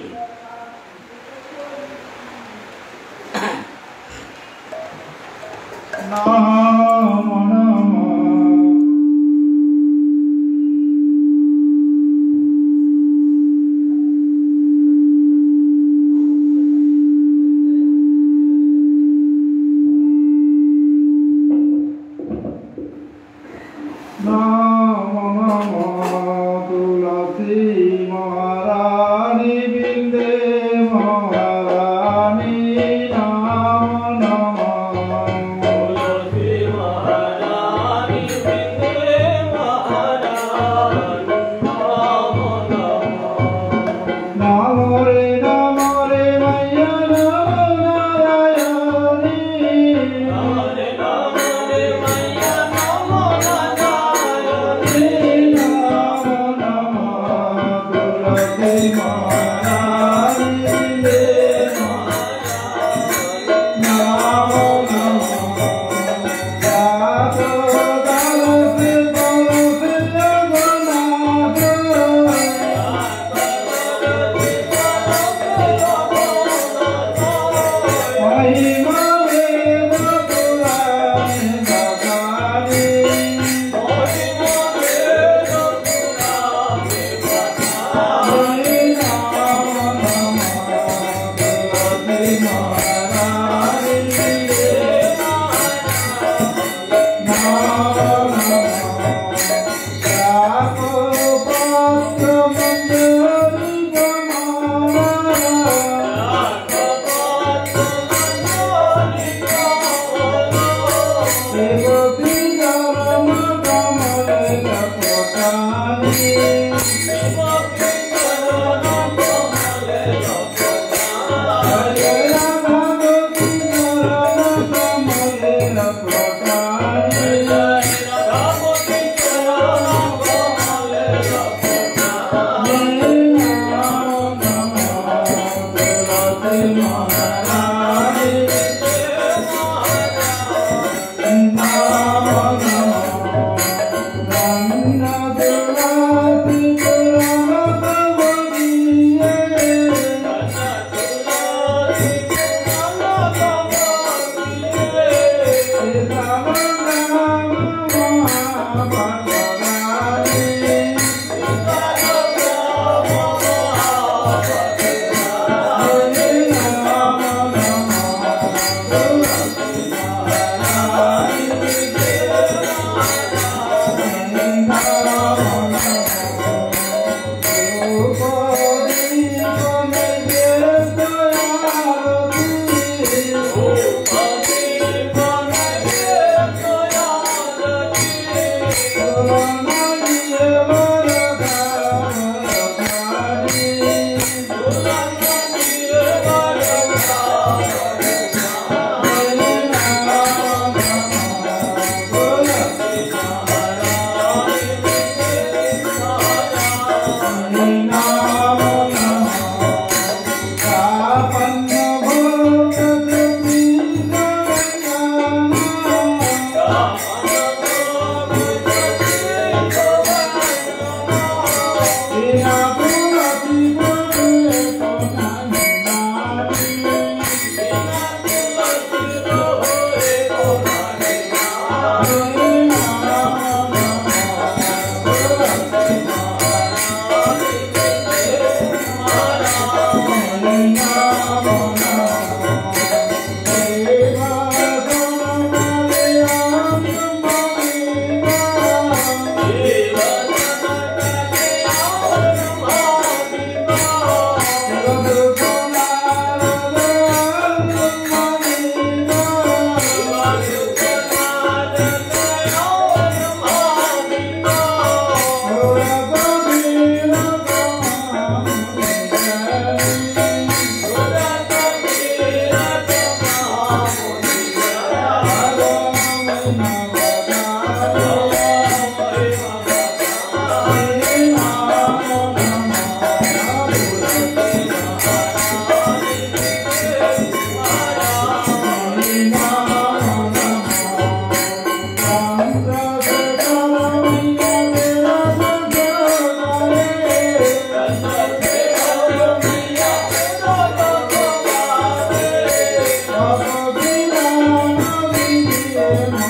Hare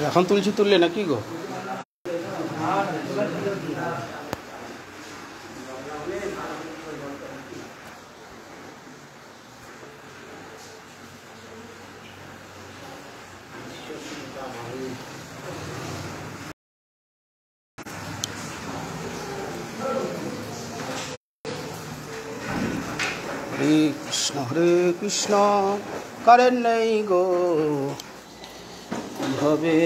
এখন তুলছি তুললে না কি গো? হরে কৃষ্ণ কারেন্ট নেই গো, হবে